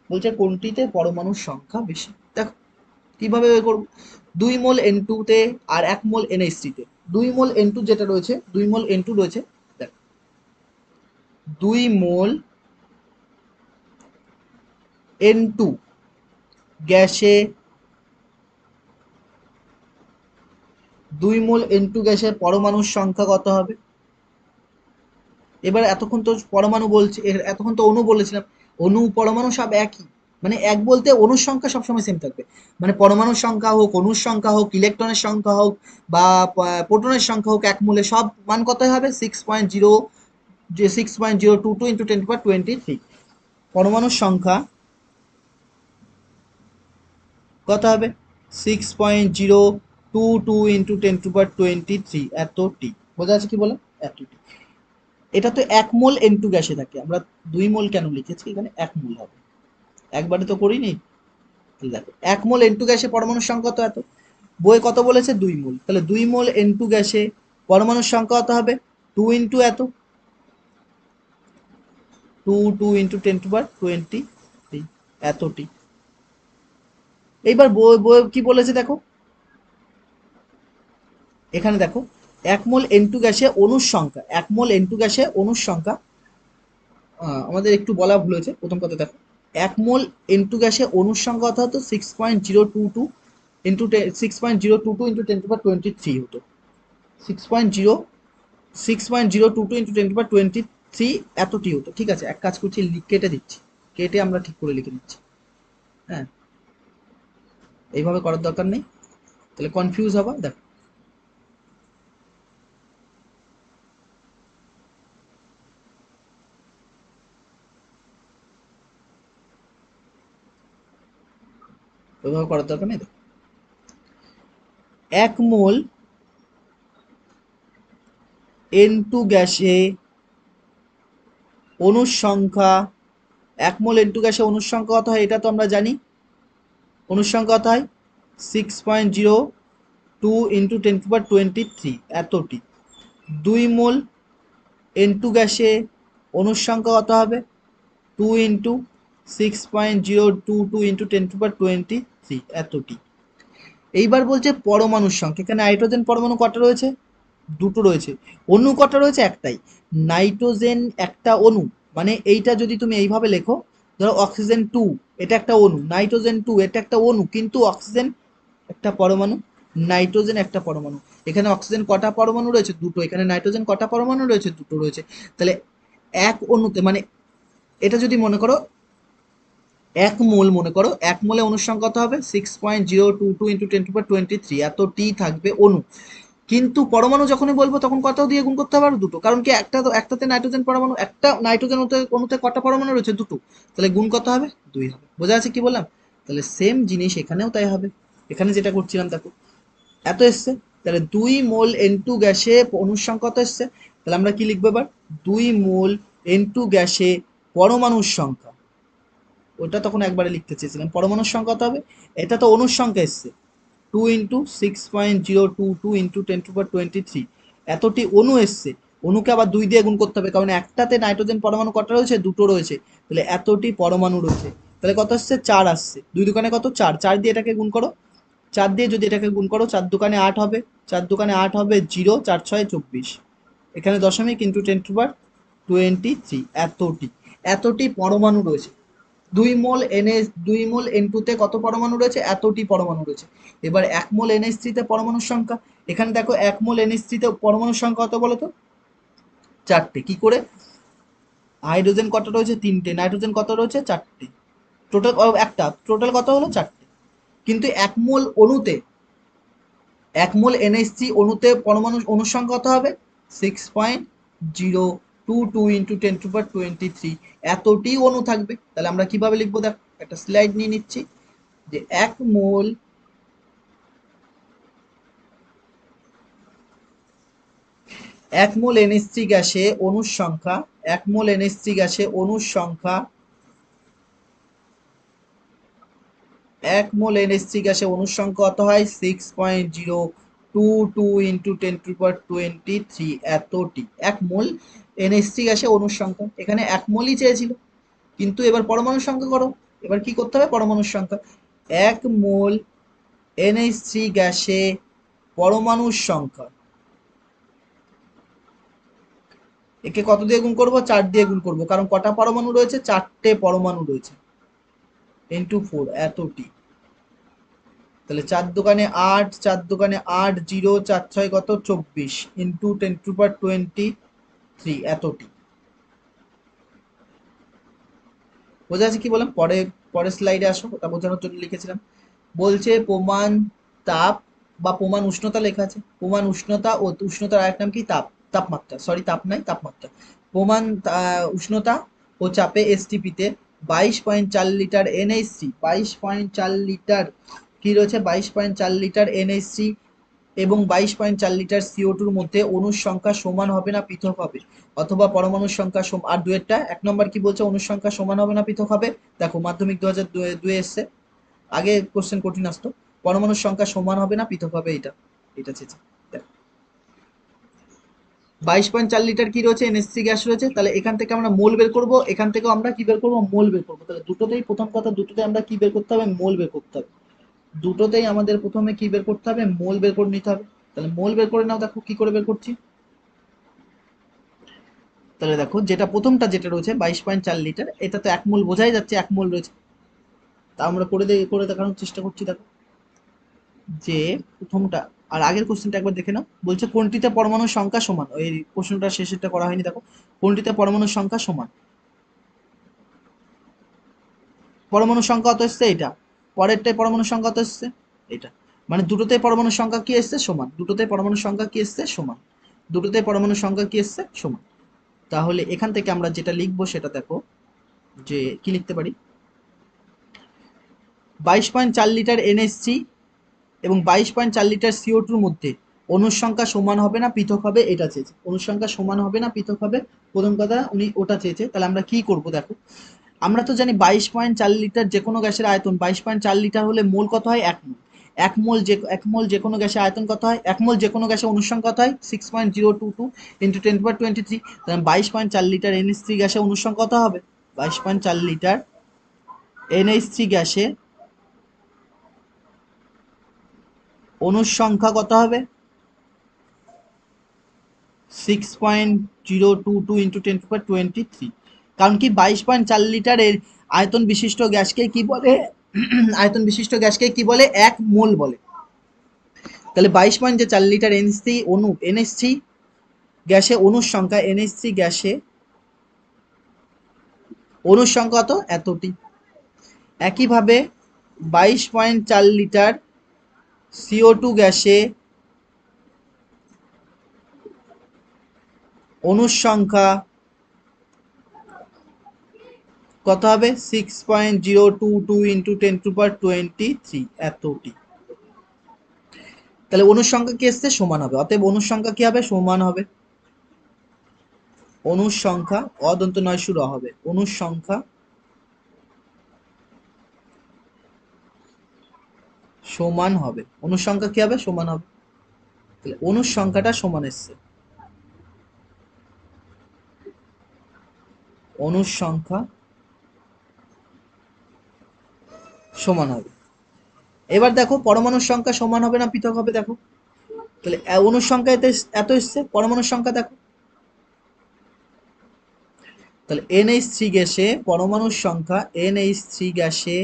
বলছে কোনটিতে পরমাণুর সংখ্যা বেশি। দেখো কিভাবে বের করব, 2 মোল N2 তে আর 1 মোল NH3 তে। 2 মোল N2 যেটা রয়েছে, 2 মোল N2 রয়েছে, দেখ 2 মোল N2 গ্যাসে, 2 মোল N2 গ্যাসের পরমাণুর সংখ্যা কত হবে। এবার এতক্ষণ তো পরমাণু বলছে, এতক্ষণ তো অণু বলেছিলাম, অণু পরমাণু সব একই, মানে এক বলতে অণুর সংখ্যা সবসময় সেম থাকবে, মানে পরমাণুর সংখ্যা হোক, অণুর সংখ্যা হোক, ইলেকট্রনের সংখ্যা হোক, বা প্রোটনের সংখ্যা হোক, এক মূলে সব মান কত হবে 6.0, যে 6.022 ইন্টু 10^23। পরমাণুর সংখ্যা কত হবে 6.022 ইন্টু 10^23, এতটি। বোঝা যাচ্ছে কি বলে, এতটি। এটা তো 1 মোল N2 গ্যাসে থাকে, আমরা 2 মোল কেন লিখেছি, এখানে 1 মোল হবে, একবারে তো করিনি। দেখো 1 মোল N2 গ্যাসে পরমাণুর সংখ্যা তো এত, বই কত বলেছে 2 মোল, তাহলে 2 মোল N2 গ্যাসে পরমাণুর সংখ্যা কত হবে 2 ইন্টু এত, 2 ইন্টু 10^23, এতটি। এইবার বই বই কি বলেছে দেখো, এখানে দেখো 1 মোল N2 গ্যাসে অণুর সংখ্যা, 1 মোল N2 গ্যাসে অণুর সংখ্যা, আমাদের একটু বলা ভুল হয়েছে, প্রথম কথা দেখো 1 মোল N2 গ্যাসে অণুর সংখ্যা কত হতো 6.022 ইন্টু 6.022 ইন্টু 10^23 হতো, 6.0 6.022 ইন্টু 10^23 এতটি হতো। ঠিক আছে, এক কাজ করছি, কেটে দিচ্ছি, কেটে আমরা ঠিক করে লিখে দিচ্ছি। হ্যাঁ, এইভাবে করার দরকার নেই, তাহলে কনফিউজ হবা। দেখো ওইভাবে করার দরকার নেই। দেখো 1 মোল N2 গ্যাসে অণুর সংখ্যা, 1 মোল N2 গ্যাসে অণুর সংখ্যা কত হয় এটা তো আমরা জানি, অণুর সংখ্যা কত হয় 6.02 ইন্টু 10^23, এতটি। 2 মোল N2 গ্যাসে অণুর সংখ্যা কত হবে 2 ইন্টু 6.022 ইন্টু 10^23, এতটি। এইবার বলছে পরমাণুর সংখ্যা, এখানে নাইট্রোজেন পরমাণু কটা রয়েছে, দুটো রয়েছে, অণু কটা রয়েছে, একটাই। নাইট্রোজেন একটা অণু, মানে এইটা যদি তুমি এইভাবে লেখো, ধরো অক্সিজেন 2 এটা একটা অণু, নাইট্রোজেন 2 এটা একটা অণু, কিন্তু অক্সিজেন একটা পরমাণু, নাইট্রোজেন একটা পরমাণু। এখানে অক্সিজেন কটা পরমাণু রয়েছে, দুটো, এখানে নাইট্রোজেন কটা পরমাণু রয়েছে, দুটো রয়েছে। তাহলে এক অণুতে, মানে এটা যদি মনে করো 1 মোল, মনে করো 1 মোলে অণুর সংখ্যা কত হবে 6.022 ইন্টু 10^23, এত টি থাকবে অণু। কিন্তু পরমাণু যখনই বলবো তখন কত দিয়ে গুণ করতে হবে, আরো দুটো, কারণ কি একটা তো, একটাতে নাইট্রোজেন পরমাণু, একটা নাইট্রোজেন অণুতে কটা পরমাণু রয়েছে, দুটো, তাহলে গুণ কত হবে 2 হবে। বোঝা যাচ্ছে কি বললাম, তাহলে সেম জিনিস এখানেও তাই হবে। এখানে যেটা করছিলাম দেখো এত এসছে, তাহলে 2 মোল N2 গ্যাসে অণুর সংখ্যা কত এসছে, তাহলে আমরা কি লিখবো এবার 2 মোল N2 গ্যাসে পরমাণুর সংখ্যা, ওটা তখন একবারে লিখতে চেয়েছিলাম, পরমাণুর সংখ্যা কত হবে, এটা তো অণুর সংখ্যা এসছে 2 ইন্টু 6.022 ইন্টু 10^23, এতটি অণু এসছে, অণুকে আবার 2 দিয়ে গুণ করতে হবে, কারণ একটাতে নাইট্রোজেন পরমাণু কটা রয়েছে, দুটো রয়েছে, তাহলে এতটি পরমাণু রয়েছে, তাহলে কত আসছে 4 আসছে, 2 দোকানে কত 4, 4 দিয়ে এটাকে গুণ করো, 4 দিয়ে যদি এটাকে গুণ করো 4 দোকানে 8 হবে, 4 দোকানে 8 হবে 0, 4 6 24, এখানে দশমিক ইন্টু 10^23, এতটি, এতটি পরমাণু রয়েছে। 2 মোল N2 তে কত পরমাণু রয়েছে, এতটি পরমাণু রয়েছে। এবার 1 মোল NH3 তে পরমাণুর সংখ্যা, এখানে দেখো 1 মোল NH3 তে পরমাণুর সংখ্যা কত বলো তো চারটে। কি করে? হাইড্রোজেন কত রয়েছে? তিনটে। নাইট্রোজেন কত রয়েছে? চারটে। টোটাল একটা, টোটাল কত হলো? চারটে। কিন্তু এক মোল অণুতে, এক মোল NH3 অণুতে পরমাণু অণুর সংখ্যা কত হবে? 6.022 ইন্টু 10⁻23। এতটি অণু থাকবে। তাহলে আমরা কিভাবে লিখবো? দেখ, একটা স্লাইড নিয়ে নিচ্ছি, যে এক মোল NH3 গ্যাসে অণুর সংখ্যা, এক মোল NH3 গ্যাসে অণুর সংখ্যা, এক মোল NH3 গ্যাসে অণুর সংখ্যা কত হয়? 6.022 ইন্টু 10⁻23 এতটি। এক মোল NH3 গ্যাসে অণুর সংখ্যা, এখানে এক মোলই চেয়েছিল, কিন্তু এবার পরমাণুর সংখ্যা করো। এবার কি করতে হবে? পরমাণুর সংখ্যা। এক মোল NH3 গ্যাসে পরমাণুর সংখ্যা, একে কত দিয়ে গুণ করবো? 4 দিয়ে গুণ করবো, কারণ কটা পরমাণু রয়েছে? চারটে পরমাণু রয়েছে, ইন্টু 4 এতটি। তাহলে 4 দোকানে 8, 4 দোকানে 8, 0, 4 6 কত? 24 ইন্টু 10⁻23 এতটি। বোঝা যাচ্ছে কি বললাম? পরের স্লাইডে আসো, ওটা বোঝানোর জন্য লিখেছিলাম। বলছে প্রমাণ তাপ বা প্রমাণ উষ্ণতা লেখা আছে। প্রমাণ উষ্ণতা ও উষ্ণতার আরেক নাম কি? তাপ, তাপমাত্রা, সরি তাপ নাই, তাপমাত্রা। প্রমাণ উষ্ণতা ও চাপে এসটিপিতে 22.4 লিটার NH3, 22.4 লিটার কি রয়েছে? 22.4 লিটার NH3 এবং 22.4 লিটার CO2-র মধ্যে অণুর সংখ্যা সমান হবে না পৃথক হবে, অথবা পরমাণুর সংখ্যা আর দুয়েরটা। এক নম্বর কি বলছে? অণুর সংখ্যা সমান হবে না পৃথক হবে। দেখো মাধ্যমিক 2002 এসছে, আগে কোশ্চেন কঠিন আসতো। পরমাণুর সংখ্যা সমান হবে না পৃথক হবে, এটা এটা চেয়েছে। 22.4 লিটার কি রয়েছে? NH3 গ্যাস রয়েছে। তাহলে এখান থেকে আমরা মোল বের করব, এখান থেকেও আমরা কি বের করবো? মোল বের করবো। তাহলে দুটোতেই প্রথম কথা, দুটোতে আমরা কি বের করতে হবে? মোল বের করতে হবে। দুটোতেই আমাদের প্রথমে কি বের করতে হবে? মোল বের করে নিতে হবে। তাহলে মোল বের করে নাও। দেখো কি করে বের করছি। তাহলে দেখো, যেটা প্রথমটা যেটা রয়েছে 22.4 লিটার, এটা তো এক মোল, বোঝাই যাচ্ছে এক মোল রয়েছে। তা আমরা করে দেখানোর চেষ্টা করছি। দেখো যে প্রথমটা, আর আগের কোশ্চেনটা একবার দেখে নাও। বলছে কোনটিতে পরমাণুর সংখ্যা সমান, ওই প্রশ্নটা শেষেরটা করা হয়নি। দেখো কোনটিতে পরমাণুর সংখ্যা সমান, পরমাণুর সংখ্যা কত এসছে? এটা। পরেরটায় পরমাণুর সংখ্যা কত এসছে? এটা। মানে দুটোতেই পরমাণুর সংখ্যা কি এসছে? সমান। দুটোতেই পরমাণুর সংখ্যা কি এসছে? সমান। দুটোতেই পরমাণুর সংখ্যা কি এসছে? সমান। তাহলে এখান থেকে আমরা যেটা লিখবো সেটা দেখো, যে কি লিখতে পারি। 22.4 লিটার NH3 এবং 22.4 লিটার CO2-র মধ্যে অণুর সংখ্যা সমান হবে না পৃথক হবে, এটা চেয়েছে। অণুর সংখ্যা সমান হবে না পৃথক হবে, প্রথম কথা উনি ওটা চেয়েছে। তাহলে আমরা কি করব? দেখো আমরা তো জানি 22.4 লিটার যে কোনো গ্যাসের আয়তন, 22.4 লিটার হলে মোল কত হয়? এক মোল। এক মোল যে কোনো গ্যাসের আয়তন কত হয়? এক মোল যে কোনো গ্যাসের অণুর সংখ্যা কত হয়? 6.022 ইন্টু 10⁻23। তাহলে 22.4 লিটার NH3 গ্যাসের অণুর সংখ্যা কত হবে? 22.4 লিটার NH3 গ্যাসে অণুর সংখ্যা কত হবে? 6.022 ইন্টু 10⁻23। কারণ কি 22.4 লিটারের আয়তন বিশিষ্ট গ্যাসকে কি বলে? আয়তন বিশিষ্ট গ্যাসকে কি বলে? এক মোল বলে। তাহলে 22.4 লিটার NH3 গ্যাসে অণুর সংখ্যা, NH3 গ্যাসে অণুর সংখ্যা কত? এতটি। একইভাবে 22.4 লিটার CO2 গ্যাসে অণুর সংখ্যা কত হবে? 6.022 ইন্টু 10⁻23 এতটি। তাহলে অণুর সংখ্যা কি এসছে? সমান হবে। অতএব অণুর সংখ্যা কি হবে? সমান হবে। অণুর সংখ্যা অদন্ত নয় শুরু হবে। অণুর সংখ্যা সমান হবে। অণুর সংখ্যা কি হবে? সমান হবে। তাহলে অণুর সংখ্যাটা সমান এসছে। অণুর সংখ্যা সমান হবে। এবার দেখো পরমাণুর সংখ্যা সমান হবে না পৃথক হবে। দেখো তাহলে অণুর সংখ্যা এত এসছে, পরমাণুর সংখ্যা দেখো। তাহলে NH3 গ্যাসে পরমাণুর সংখ্যা, NH3 গ্যাসে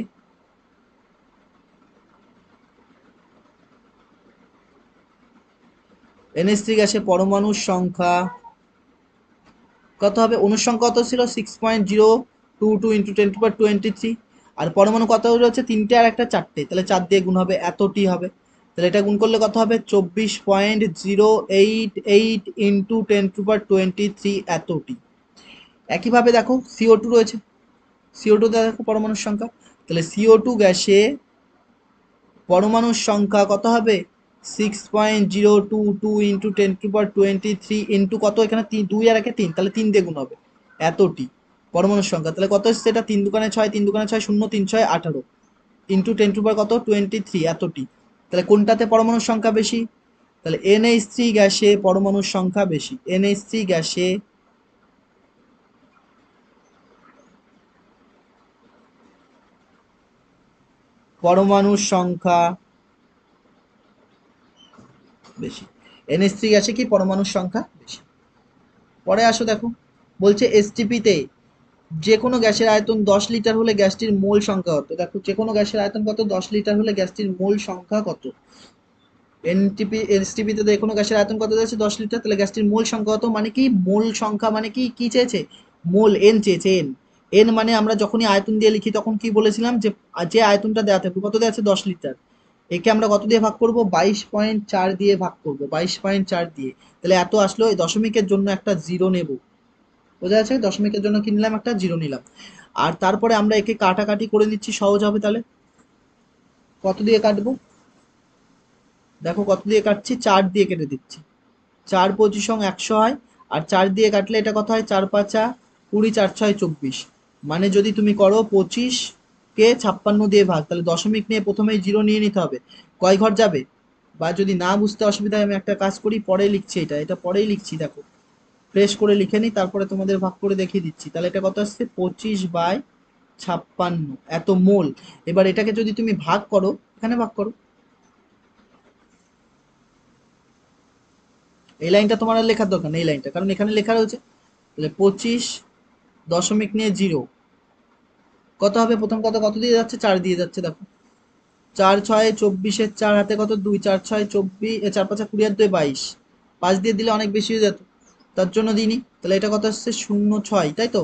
NH3 গ্যাসে পরমাণুর সংখ্যা কত হবে? অনুসংখ্যা কত ছিল? 6.022 ইন্টু 10^23। আর পরমাণু কত রয়েছে? 3টে আর একটা 4টে, তাহলে 4 দিয়ে গুণ হবে, এতটি হবে। তাহলে এটা গুণ করলে কত হবে? 24.088 ইন্টু 10^23 এতটি। একইভাবে দেখো CO2 রয়েছে, CO2 দেখো পরমাণুর সংখ্যা, তাহলে CO2 গ্যাসে পরমাণুর সংখ্যা কত হবে? 6.022 ইন্টু 10^23 ইন্টু কত? এখানে 2 আর 1 3, তাহলে 3 দিয়ে গুণ হবে, এতটি পরমাণুর সংখ্যা। তাহলে কত হচ্ছে এটা? 3 দুগুণে 6, 3 দুগুণে 6, 0 3 6 18 ইন্টু 10 কত? 23, এতটি। তাহলে কোনটাতে পরমাণুর সংখ্যা বেশি? তাহলে NH3 গ্যাসে পরমাণুর সংখ্যা বেশি। NH3 গ্যাসে পরমাণুর সংখ্যা বেশি। NH3 গ্যাসে কি পরমাণুর সংখ্যা বেশি। পরে আসো দেখো, বলছে এসটিপিতে যে কোনো গ্যাসের আয়তন 10 লিটার হলে গ্যাসটির মোল সংখ্যা কত? দেখো যে কোনো গ্যাসের আয়তন কত? 10 লিটার হলে গ্যাসটির মোল সংখ্যা কত? এসটিপিতে যে কোনো গ্যাসের আয়তন কত আছে? 10 লিটার, তাহলে গ্যাসটির মোল সংখ্যা কত? মানে কি মোল সংখ্যা মানে কি, কি চেয়েছে? মোল, এন চেয়েছে, এন। এন মানে আমরা যখনই আয়তন দিয়ে লিখি তখন কি বলেছিলাম? যে যে আয়তনটা দেওয়া থাকবে কত দেওয়া আছে? 10 লিটার। একে আমরা কত দিয়ে ভাগ করব? 22.4 দিয়ে ভাগ করব, 22.4 দিয়ে। তাহলে এত আসলো। এই দশমিকের জন্য একটা জিরো নেব, বোঝা যাচ্ছে? দশমিকের জন্য কি নিলাম? একটা জিরো নিলাম। আর তারপরে আমরা একে কাটাকাটি করে নিচ্ছি, সহজ হবে। তাহলে কত দিয়ে কাটবো? দেখো কত দিয়ে কাটছি, 4 দিয়ে কেটে দিচ্ছি। 4×25 100 হয়, আর 4 দিয়ে কাটলে এটা কত হয়? 4×5 20, 4×6 24। মানে যদি তুমি করো 25 কে 56 দিয়ে ভাগ, তাহলে দশমিক নিয়ে প্রথমেই জিরো নিয়ে নিতে হবে। কয় ঘর যাবে? বা যদি না বুঝতে অসুবিধা হয় আমি একটা কাজ করি, পরে লিখছি, এটা পরেই লিখছি, দেখো ফ্রেশ করে লিখে নিই, তারপরে তোমাদের ভাগ করে দেখিয়ে দিচ্ছি। তাহলে এটা কত আসছে? 25/56 এত মোল। এবার এটাকে যদি তুমি ভাগ করো, এখানে ভাগ করো, এই লাইনটা তোমার আর লেখার দরকার নেই, এই লাইনটা, কারণ এখানে লেখা রয়েছে। তাহলে 25 দশমিক নিয়ে জিরো কত হবে? প্রথম কত কত দিয়ে যাচ্ছে? 4 দিয়ে যাচ্ছে, দেখো 4×6 24, 4 হাতে কত? 2, 4×6 24, 4×5 20 আর 2 22। 5 দিয়ে দিলে অনেক বেশি হয়ে যেত, তার জন্য দিইনি। তাহলে এটা কত আসছে? 0.6, তাই তো?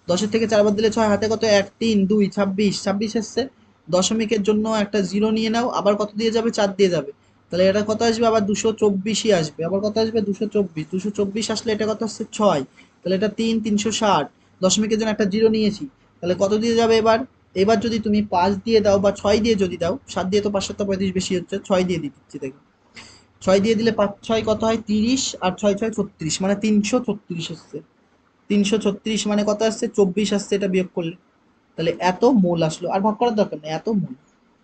10-এর থেকে 4 বাদ দিলে 6, হাতে কত? 1 3 2 26, 26 আসছে। দশমিকের জন্য একটা জিরো নিয়ে নাও, আবার কত দিয়ে যাবে? 4 দিয়ে যাবে। তাহলে এটা কত আসবে? আবার 224ই আসবে। আবার কত আসবে? 224, 224 আসলে এটা কত আসছে? 6। তাহলে এটা 3 360। দশমিকের জন্য একটা জিরো নিয়েছি, তাহলে কত দিয়ে যাবে এবার? এবার যদি তুমি 5 দিয়ে দাও বা 6 দিয়ে যদি দাও, 7 দিয়ে তো 5×7 = 35 বেশি হচ্ছে, 6 দিয়ে দিচ্ছি, দেখো 6 দিয়ে দিলে 5×6 কত হয়? 30, আর 6×6 36, মানে 336 আসছে। 336 মানে কত আসছে? 24 আসছে, এটা বিয়োগ করলে। তাহলে এত মোল আসলো, আর ভাগ করার দরকার নেই, এত মোল।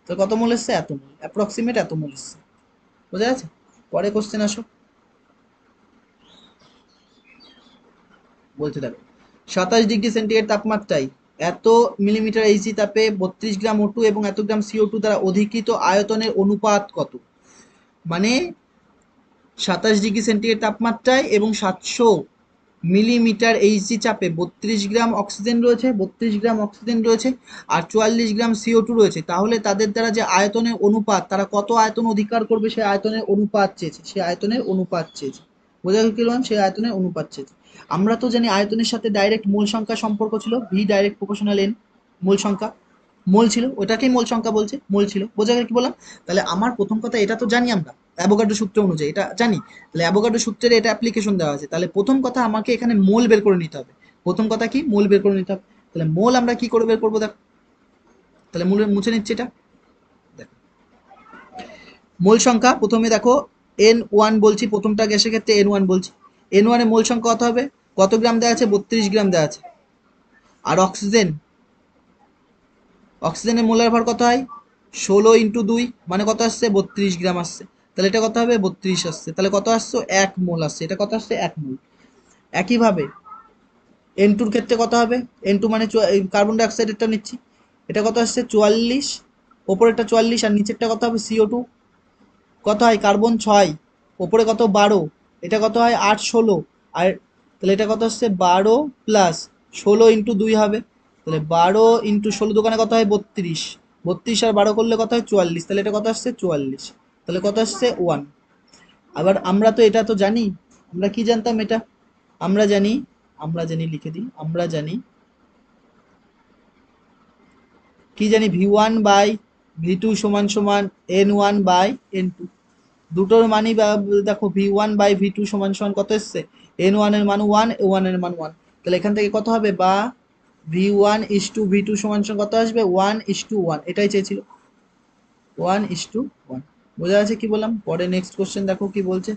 তো কত মোল এসছে? এত মোল, অ্যাপ্রক্সিমেট এত মোল এসছে। বোঝা যাচ্ছে? পরে কোশ্চেন আসো, বলতে দেখো 27 ডিগ্রি সেন্টিগ্রেড তাপমাত্রায় এত মিলিমিটার এইচজি তাপে 32 গ্রাম O2 এবং এত গ্রাম CO2 দ্বারা অধিকৃত আয়তনের অনুপাত কত? মানে 27 ডিগ্রি সেন্টিগ্রেড তাপমাত্রায় এবং 700 মিলিমিটার এইচজি চাপে 32 গ্রাম অক্সিজেন রয়েছে, 32 গ্রাম অক্সিজেন রয়েছে, আর 44 গ্রাম CO2 রয়েছে। তাহলে তাদের দ্বারা যে আয়তনের অনুপাত, তারা কত আয়তন অধিকার করবে সেই আয়তনের অনুপাত চেয়েছে, সেই আয়তনের অনুপাত চেয়েছে। বোঝা গেল? সেই আয়তনের অনুপাত চেয়েছে। আমরা তো জানি আয়তনের সাথে ডাইরেক্ট মোল সংখ্যা সম্পর্ক ছিল, ভি ডাইরেক্ট প্রপোর্শনাল এন, মোল সংখ্যা, মোল ছিল, ওটাকেই মোল সংখ্যা বলছে, মোল ছিল। বোঝা গেল কি বললাম? তাহলে আমার প্রথম কথা, এটা তো জানি আমরা অ্যাভোগাড্রো সূত্র অনুযায়ী, এটা জানি। তাহলে অ্যাভোগাড্রো সূত্রের এটা অ্যাপ্লিকেশন দেওয়া আছে। তাহলে প্রথম কথা আমাকে এখানে মোল বের করে নিতে হবে। প্রথম কথা কি? মোল বের করে নিতে হবে। তাহলে মোল আমরা কি করে বের করবো? দেখো, তাহলে মূল মুছে নিচ্ছে এটা। দেখো মোল সংখ্যা প্রথমে দেখো, N1 বলছি, প্রথমটা গ্যাসের ক্ষেত্রে N1 বলছি। N1 এর মোল সংখ্যা কত হবে? কত গ্রাম দেওয়া আছে? 32 গ্রাম দেওয়া আছে। আর অক্সিজেন, অক্সিজেনের মোলার ভর কত হয়? 16×2, মানে কত আসছে? 32 গ্রাম আসছে। তাহলে এটা কত হবে? 32 আসছে। তাহলে কত আসছে? 1 মোল আসছে। এটা কত আসছে? 1 মোল। একইভাবে N2-র ক্ষেত্রে কত হবে? N2 মানে কার্বন ডাইঅক্সাইডেরটা নিচ্ছি, এটা কত আসছে? 44, ওপরেরটা 44, আর নিচেরটা কত হবে? CO2 কত হয়? কার্বন 6, ওপরে কত? 12, এটা কত হয়? 8 16, আর তাহলে এটা কত আসছে? 12 প্লাস 16×2 হবে। তাহলে 12×16 দোকানে কত হয়? 32, 32 আর 12 করলে কত হয়? 44। তাহলে এটা কত আসছে? 44। তাহলে কত আসছে? 1। আবার আমরা তো এটা তো জানি, আমরা কি জানতাম এটা? আমরা জানি আমরা জানি লিখে দিই, আমরা জানি কি জানি V1/V2 সমান সমান N1/N2। দুটোর মানই দেখো V1/V2 সমান সমান কত এসছে, N1 এর মান 1, O1 এর মান 1। তাহলে এখান থেকে কত হবে, বা V1/V2 সমান সমান কত আসবে, 1:1। এটাই চেয়েছিল, 1:1। বোঝা আছে কি বললাম? পরে নেক্সট কোশ্চেন দেখো কি বলছে।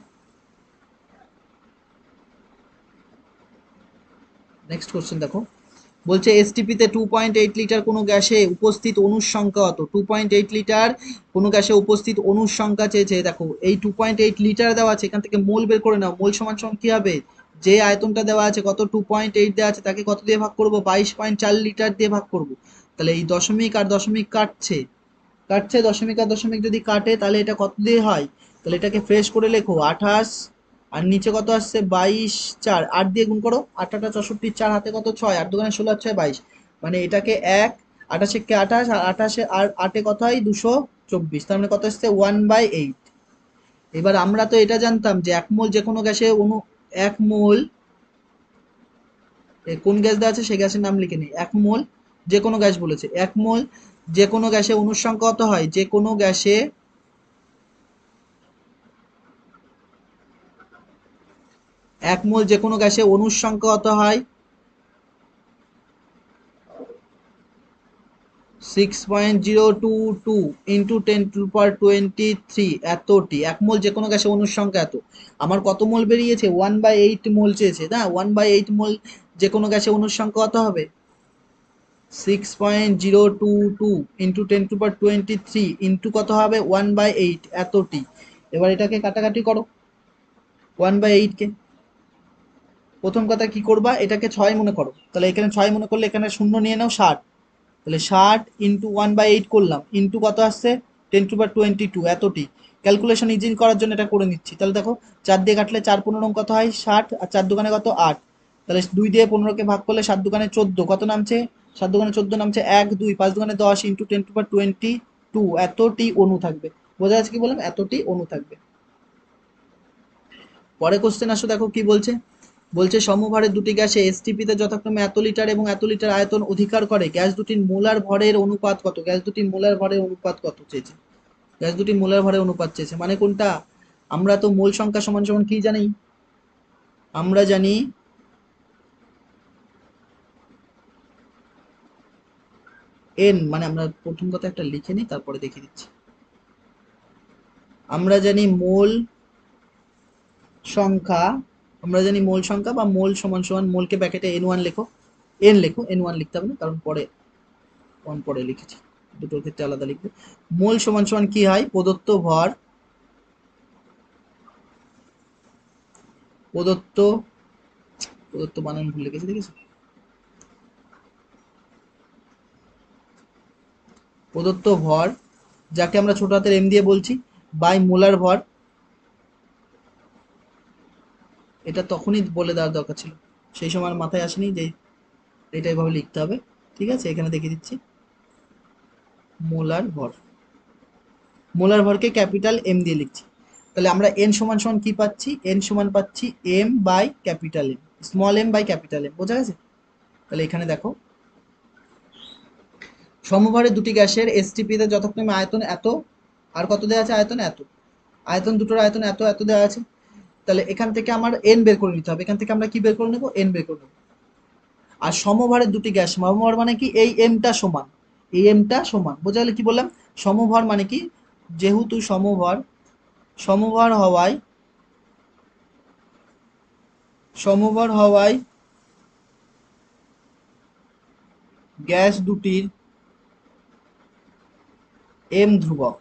নেক্সট কোশ্চেন দেখো, বলছে এসটিপিতে 2.8 লিটার কোনো গ্যাসে উপস্থিত অণুর সংখ্যা কত। 2.8 লিটার কোনো গ্যাসে উপস্থিত অণুর সংখ্যা চেয়েছে। দেখো এই 2.8 লিটার দেওয়া আছে, এখান থেকে মোল বের করে নাও। মোল সমান সমান কি হবে, যে আয়তনটা দেওয়া আছে কত 2.8 দেওয়া আছে, তাকে কত দিয়ে ভাগ করবো, 22.4 লিটার দিয়ে ভাগ করব। তাহলে এই দশমিক আর দশমিক কাটছে, দশমিক আর দশমিক যদি কাটে তাহলে এটা কত দিয়ে হয়, তাহলে এটাকে ফ্রেশ করে লেখো 28, আর নিচে কত আসছে 22, 4 8 দিয়ে গুণ করো, 8 8 64, 4 হাতে কত 6, 8 2 16, 6 22, মানে এটাকে 1, 28 কে 28, আর 28 আর 8 কত হয় 224, তার মানে কত আসছে 1/8। এবার আমরা তো এটা জানতাম যে এক মোল যে কোনো গ্যাসে এক মোল, কোন গ্যাস দেওয়া আছে সেই গ্যাসের নাম লিখে নিই। এক মোল যে কোনো গ্যাস বলেছে, এক মোল যে কোনো গ্যাসে অণুর সংখ্যা কত হয়, যে কোনো গ্যাসে এক মোল যে কোনো গ্যাসে অণুর সংখ্যা কত হয়, 6.022 ইন্টু 10⁻23 এতটি। এক মোল যে কোনো গ্যাসে অণুর সংখ্যা এত। আমার কত মোল বেরিয়েছে, 1/8 মোল চেয়েছে না, 1/8 মোল যে কোনো গ্যাসে অণুর সংখ্যা কত হবে, 6.022 ইন্টু 10⁻23 ইন্টু কত হবে 1/8 এতটি। এবার এটাকে কাটাকাটি করো 1/8 কে। প্রথম কথা কি করবা, এটাকে 6 মনে করো, তাহলে এখানে 6 মনে করলে এখানে শূন্য নিয়ে নাও 60। তাহলে 60 ইন্টু 1/8 করলাম, ইন্টু কত আসছে 10⁻22 এতটি। ক্যালকুলেশন ইজি করার জন্য এটা করে নিচ্ছি। তাহলে দেখো 4 দিয়ে কাটলে 4 15 কত হয় 60, আর 4 দোকানে কত 8। তাহলে 2 দিয়ে 15কে ভাগ করলে 7 দোকানে 14 কত নামছে, 7 দোকানে 14 নামছে 1 2, 5 দোকানে 10 ইন্টু 10⁻22 এতটি অণু থাকবে। বোঝা যাচ্ছে কি বললাম, এতটি অণু থাকবে। পরে কোশ্চেন আসো, দেখো কি বলছে। বলছে সমভারের দুটি গ্যাসে এসটিপিতে যথাক্রমে এত লিটার এবং এত লিটার আয়তন অধিকার করে, গ্যাস দুটির মোলার ভরের অনুপাত কত। গ্যাস দুটির মোলার ভরের অনুপাত কত চেয়েছে, গ্যাস দুটির মোলার ভরের অনুপাত চেয়েছে, মানে কোনটা, আমরা তো মোল সংখ্যা সমান সমান কি জানি, আমরা জানি এন, মানে আমরা প্রথম কথা একটা লিখে নিই তারপরে দেখিয়ে দিচ্ছি। আমরা জানি মোল সংখ্যা, আমরা জানি মোল সংখ্যা বা মোল সমান সমান, মোলকে ব্র্যাকেটে N1 লেখো, এন লেখো, N1 লিখতে হবে না কারণ পরে ওয়ান পরে লিখেছি, দুটোর ক্ষেত্রে আলাদা লিখবে। মোল সমান সমান কি হয়, প্রদত্ত ভর, প্রদত্ত প্রদত্ত বানান ভুলে গেছি, দেখেছো, প্রদত্ত ভর যাকে আমরা ছোট হাতের এম দিয়ে বলছি, বাই মোলার ভর। এটা তখনই বলে দেওয়ার দরকার ছিল, সেই সময় আর মাথায় আসেনি যে এটা এভাবে লিখতে হবে। ঠিক আছে, এখানে দেখিয়ে দিচ্ছি, মোলার ভর, মোলার ভরকে ক্যাপিটাল এম দিয়ে লিখছি। তাহলে আমরা এন সমান সমান কি পাচ্ছি, এন সমান পাচ্ছি M by capital M, small M by capital M. বোঝা গেছে? তাহলে এখানে দেখো সমভারে দুটি গ্যাসের এসটিপিতে যথাক্রমে আয়তন এত, আর কত দেওয়া আছে, আয়তন এত, আয়তন দুটোর আয়তন এত এত দেওয়া আছে। তাহলে এখান থেকে আমার এন বের করে নিতে হবে, এখান থেকে আমরা কি বের করে নেবো, এন বের করে নেবো। আর সমভারের দুটি গ্যাস, সমভার মানে কি, এই এমটা সমান, এই এমটা সমান। বোঝা গেলে কি বললাম, সমভার মানে কি, যেহেতু সমভার, সমভার হওয়ায়, সমভার হওয়ায় গ্যাস দুটির এম ধ্রুবক,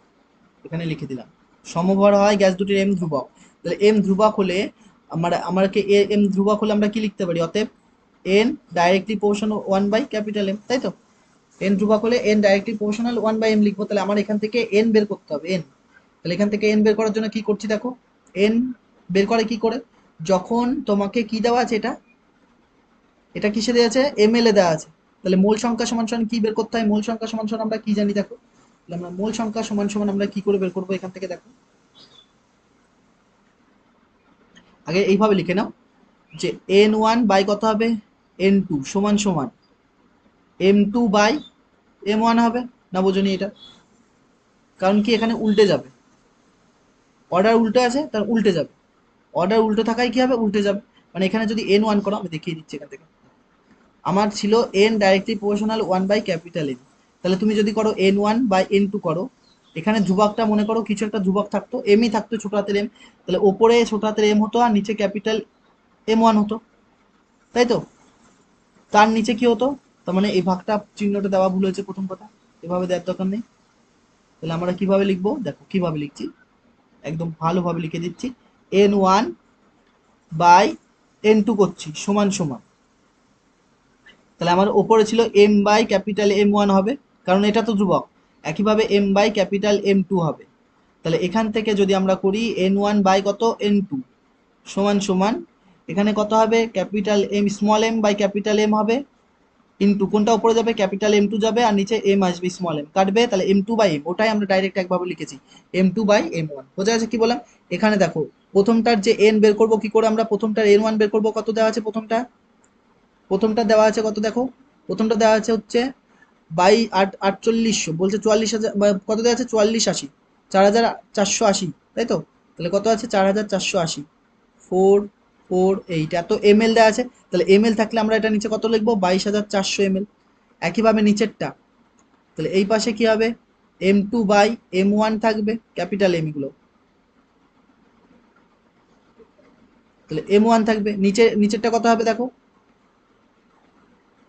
এখানে লিখে দিলাম, সমভর হয় গ্যাস দুটির এম ধ্রুবক। তাহলে এম ধ্রুবক হলে আমাকে এম ধ্রুবক হলে আমরা কি লিখতে পারি, অতএব এন ডাইরেক্টলি প্রপোর্শনাল 1/M, তাই তো। এন ধ্রুবক হলে এন ডাইরেক্টলি প্রপোর্শনাল 1/M লিখবো। তাহলে আমার এখান থেকে এন বের করতে হবে, এন। তাহলে এখান থেকে এন বের করার জন্য কি করছি দেখো, এন বের করে কি করে, যখন তোমাকে কি দেওয়া আছে, এটা এটা কিসে দেওয়া আছে, ml এ দেওয়া আছে। তাহলে মোল সংখ্যা সমান সমান কি বের করতে হয়, মোল সংখ্যা সমান সমান আমরা কি জানি দেখো। তাহলে আমরা মোল সংখ্যা সমান সমান আমরা কি করে বের করবো, এখান থেকে দেখো, আগে এইভাবে লিখে নাও, যে n1 বাই কত হবে n2 সমান সমান m2 বাই m1 হবে। না বোঝনি এটা? কারণ কি এখানে উল্টে যাবে, অর্ডার উল্টে আছে তার উল্টে যাবে, অর্ডার উল্টো থাকায় কি হবে উল্টে যাবে। মানে এখানে যদি n1 করো, আমি দেখিয়ে দিচ্ছি এখান থেকে, আমার ছিল n directly proportional 1 by capital N, তাহলে তুমি যদি করো n1 বাই n2 করো, এখানে ধ্রুবকটা মনে করো কিছু একটা ধ্রুবক থাকতো, এমই থাকতো ছোট হাতের এম, তাহলে ওপরে ছোট হাতের এম হতো আর নিচে ক্যাপিটাল M1 হতো, তাই তো? তার নিচে কি হতো, তার মানে এই ভাগটা চিহ্নটা দেওয়া ভুল হয়েছে প্রথম কথা, এভাবে দেওয়ার দরকার নেই। তাহলে আমরা কিভাবে লিখবো, দেখো কিভাবে লিখছি, একদম ভালোভাবে লিখে দিচ্ছি, n1 বাই n2 করছি সমান সমান, তাহলে আমার ওপরে ছিল m বাই ক্যাপিটাল M1 হবে, কারণ এটা তো ধ্রুবক। একইভাবে m বাই ক্যাপিটাল M2 হবে। তাহলে এখান থেকে যদি আমরা করি n1 বাই কত n2 সমান সমান, এখানে কত হবে capital M small m by capital M হবে, ইন্টু কোনটা উপরে যাবে ক্যাপিটাল M2 যাবে আর নিচে m আসবে স্মল m কাটবে, তাহলে m2 বাই m, ওটাই আমরা ডাইরেক্ট একভাবে লিখেছি m2 বাই m1। বোঝা যাচ্ছে কি বললাম? এখানে দেখো প্রথমটার যে n বের করব কি করে, আমরা প্রথমটার n1 বের করব, কত দেওয়া আছে প্রথমটা দেওয়া আছে কত দেখো, প্রথমটা দেওয়া আছে হচ্ছে বাই 4800, বলছে 44,000 কত দেওয়া আছে 4480, 4480, তাই তো? তাহলে কত আছে 4480, 448, এত ml দেওয়া আছে, তাহলে ml থাকলে আমরা এটা নিচে কত লিখবো 22,400 ml। একইভাবে নিচেরটা, তাহলে এই পাশে কি হবে m2 বাই m1 থাকবে ক্যাপিটাল M গুলো, তাহলে m1 থাকবে, নিচেরটা কত হবে দেখো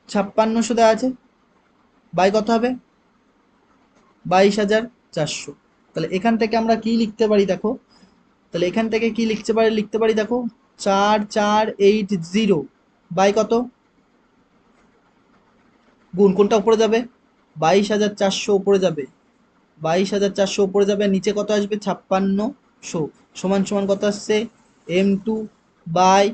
5600 দেওয়া আছে, বাই কত হবে 22,400। তাহলে এখান থেকে আমরা কি লিখতে পারি দেখো, তাহলে এখান থেকে কি লিখতে পারি দেখো 4480 বাই কত, গুণ কোনটা উপরে যাবে 22,400 উপরে যাবে, 22,400 উপরে যাবে, নিচে কত আসবে 5600, সমান সমান কত আসছে m2 বাই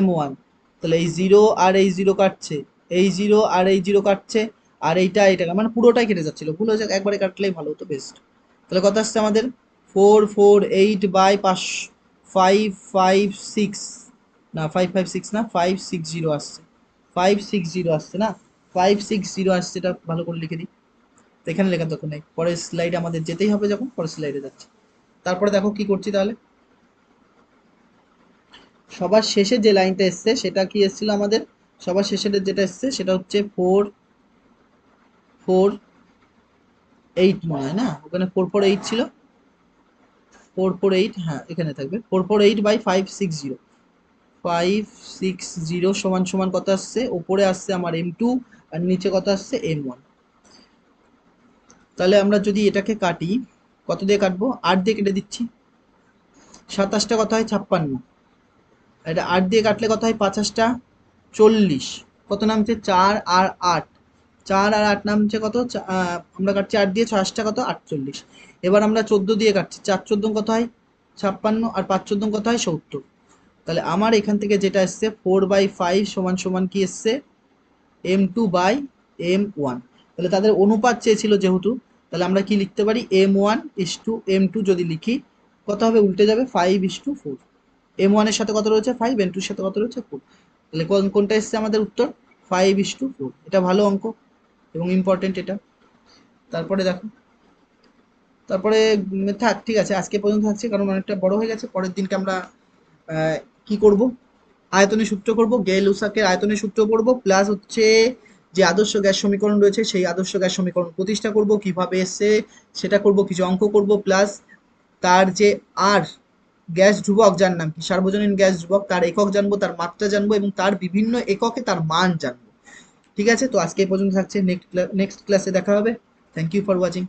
m1। তাহলে এই জিরো আর এই জিরো কাটছে, এই জিরো আর এই জিরো কাটছে, আর এইটা মানে পুরোটাই কেটে যাচ্ছিল, ভুল হয়েছে, একবারে কাটলেই ভালো হতো বেস্ট। তাহলে কত আসছে আমাদের 448 বাই 556, না 556 না 560 আসছে, 560 আসছে না, 560 আসছে, এটা ভালো করে লিখে দিই। তো এখানে লেখার দরকার নেই, পরের স্লাইডে আমাদের যেতেই হবে, যখন পরের স্লাইডে যাচ্ছি। তারপরে দেখো কি করছি তাহলে, সবার শেষে যে লাইনটা এসছে সেটা কি এসেছিল আমাদের, সবার শেষের যেটা এসছে সেটা হচ্ছে 448 মনে হয়, না ওখানে 448 ছিল, 448, হ্যাঁ এখানে থাকবে 448 বাই 560, 560 সমান সমান কত আসছে, ওপরে আসছে আমার m2 আর নিচে কত আসছে m1। তাহলে আমরা যদি এটাকে কাটি, কত দিয়ে কাটবো 8 দিয়ে কেটে দিচ্ছি, 27টা কত হয় 56, এটা 8 দিয়ে কাটলে কত হয় 50টা 40, কত নামছে 4 আর 8, 4 আর 8 নামছে কত, আমরা কাটছি 8 দিয়ে, 6টা কত 48। এবার আমরা 14 দিয়ে কাটছি, 4 14 কত হয় 56 আর 5 14 কত হয় 70। তাহলে আমার এখান থেকে যেটা এসছে 4/5 সমান সমান কি এসছে m2 বাই m1। তাহলে তাদের অনুপাত চেয়েছিল যেহেতু, তাহলে আমরা কি লিখতে পারি m1 ইস টু m2 যদি লিখি, কত হবে উল্টে যাবে 5:4, m1 এর সাথে কত রয়েছে 5, m2 এর সাথে কত রয়েছে 4, তাহলে কোনটা এসছে আমাদের উত্তর 5:4। এটা ভালো অঙ্ক এবং ইম্পর্টেন্ট এটা। তারপরে দেখো, তারপরে থাক ঠিক আছে, আজকে পর্যন্ত থাকছে কারণ অনেকটা বড় হয়ে গেছে, পরের দিনকে আমরা কি করব, আয়তনের সূত্র করব, গেল-লুসাকের আয়তনের সূত্র করব, প্লাস হচ্ছে যে আদর্শ গ্যাস সমীকরণ রয়েছে সেই আদর্শ গ্যাস সমীকরণ প্রতিষ্ঠা করব, কিভাবে এসছে সেটা করব, কিছু অঙ্ক করব, প্লাস তার যে আর গ্যাস ধ্রুবক যার নাম কি সার্বজনীন গ্যাস ধ্রুবক, তার একক জানবো, তার মাত্রা জানবো এবং তার বিভিন্ন এককে তার মান জানবো। ঠিক আছে, তো আজকে এই পর্যন্ত থাকছে, নেক্সট ক্লাসে দেখা হবে। Thank you for watching.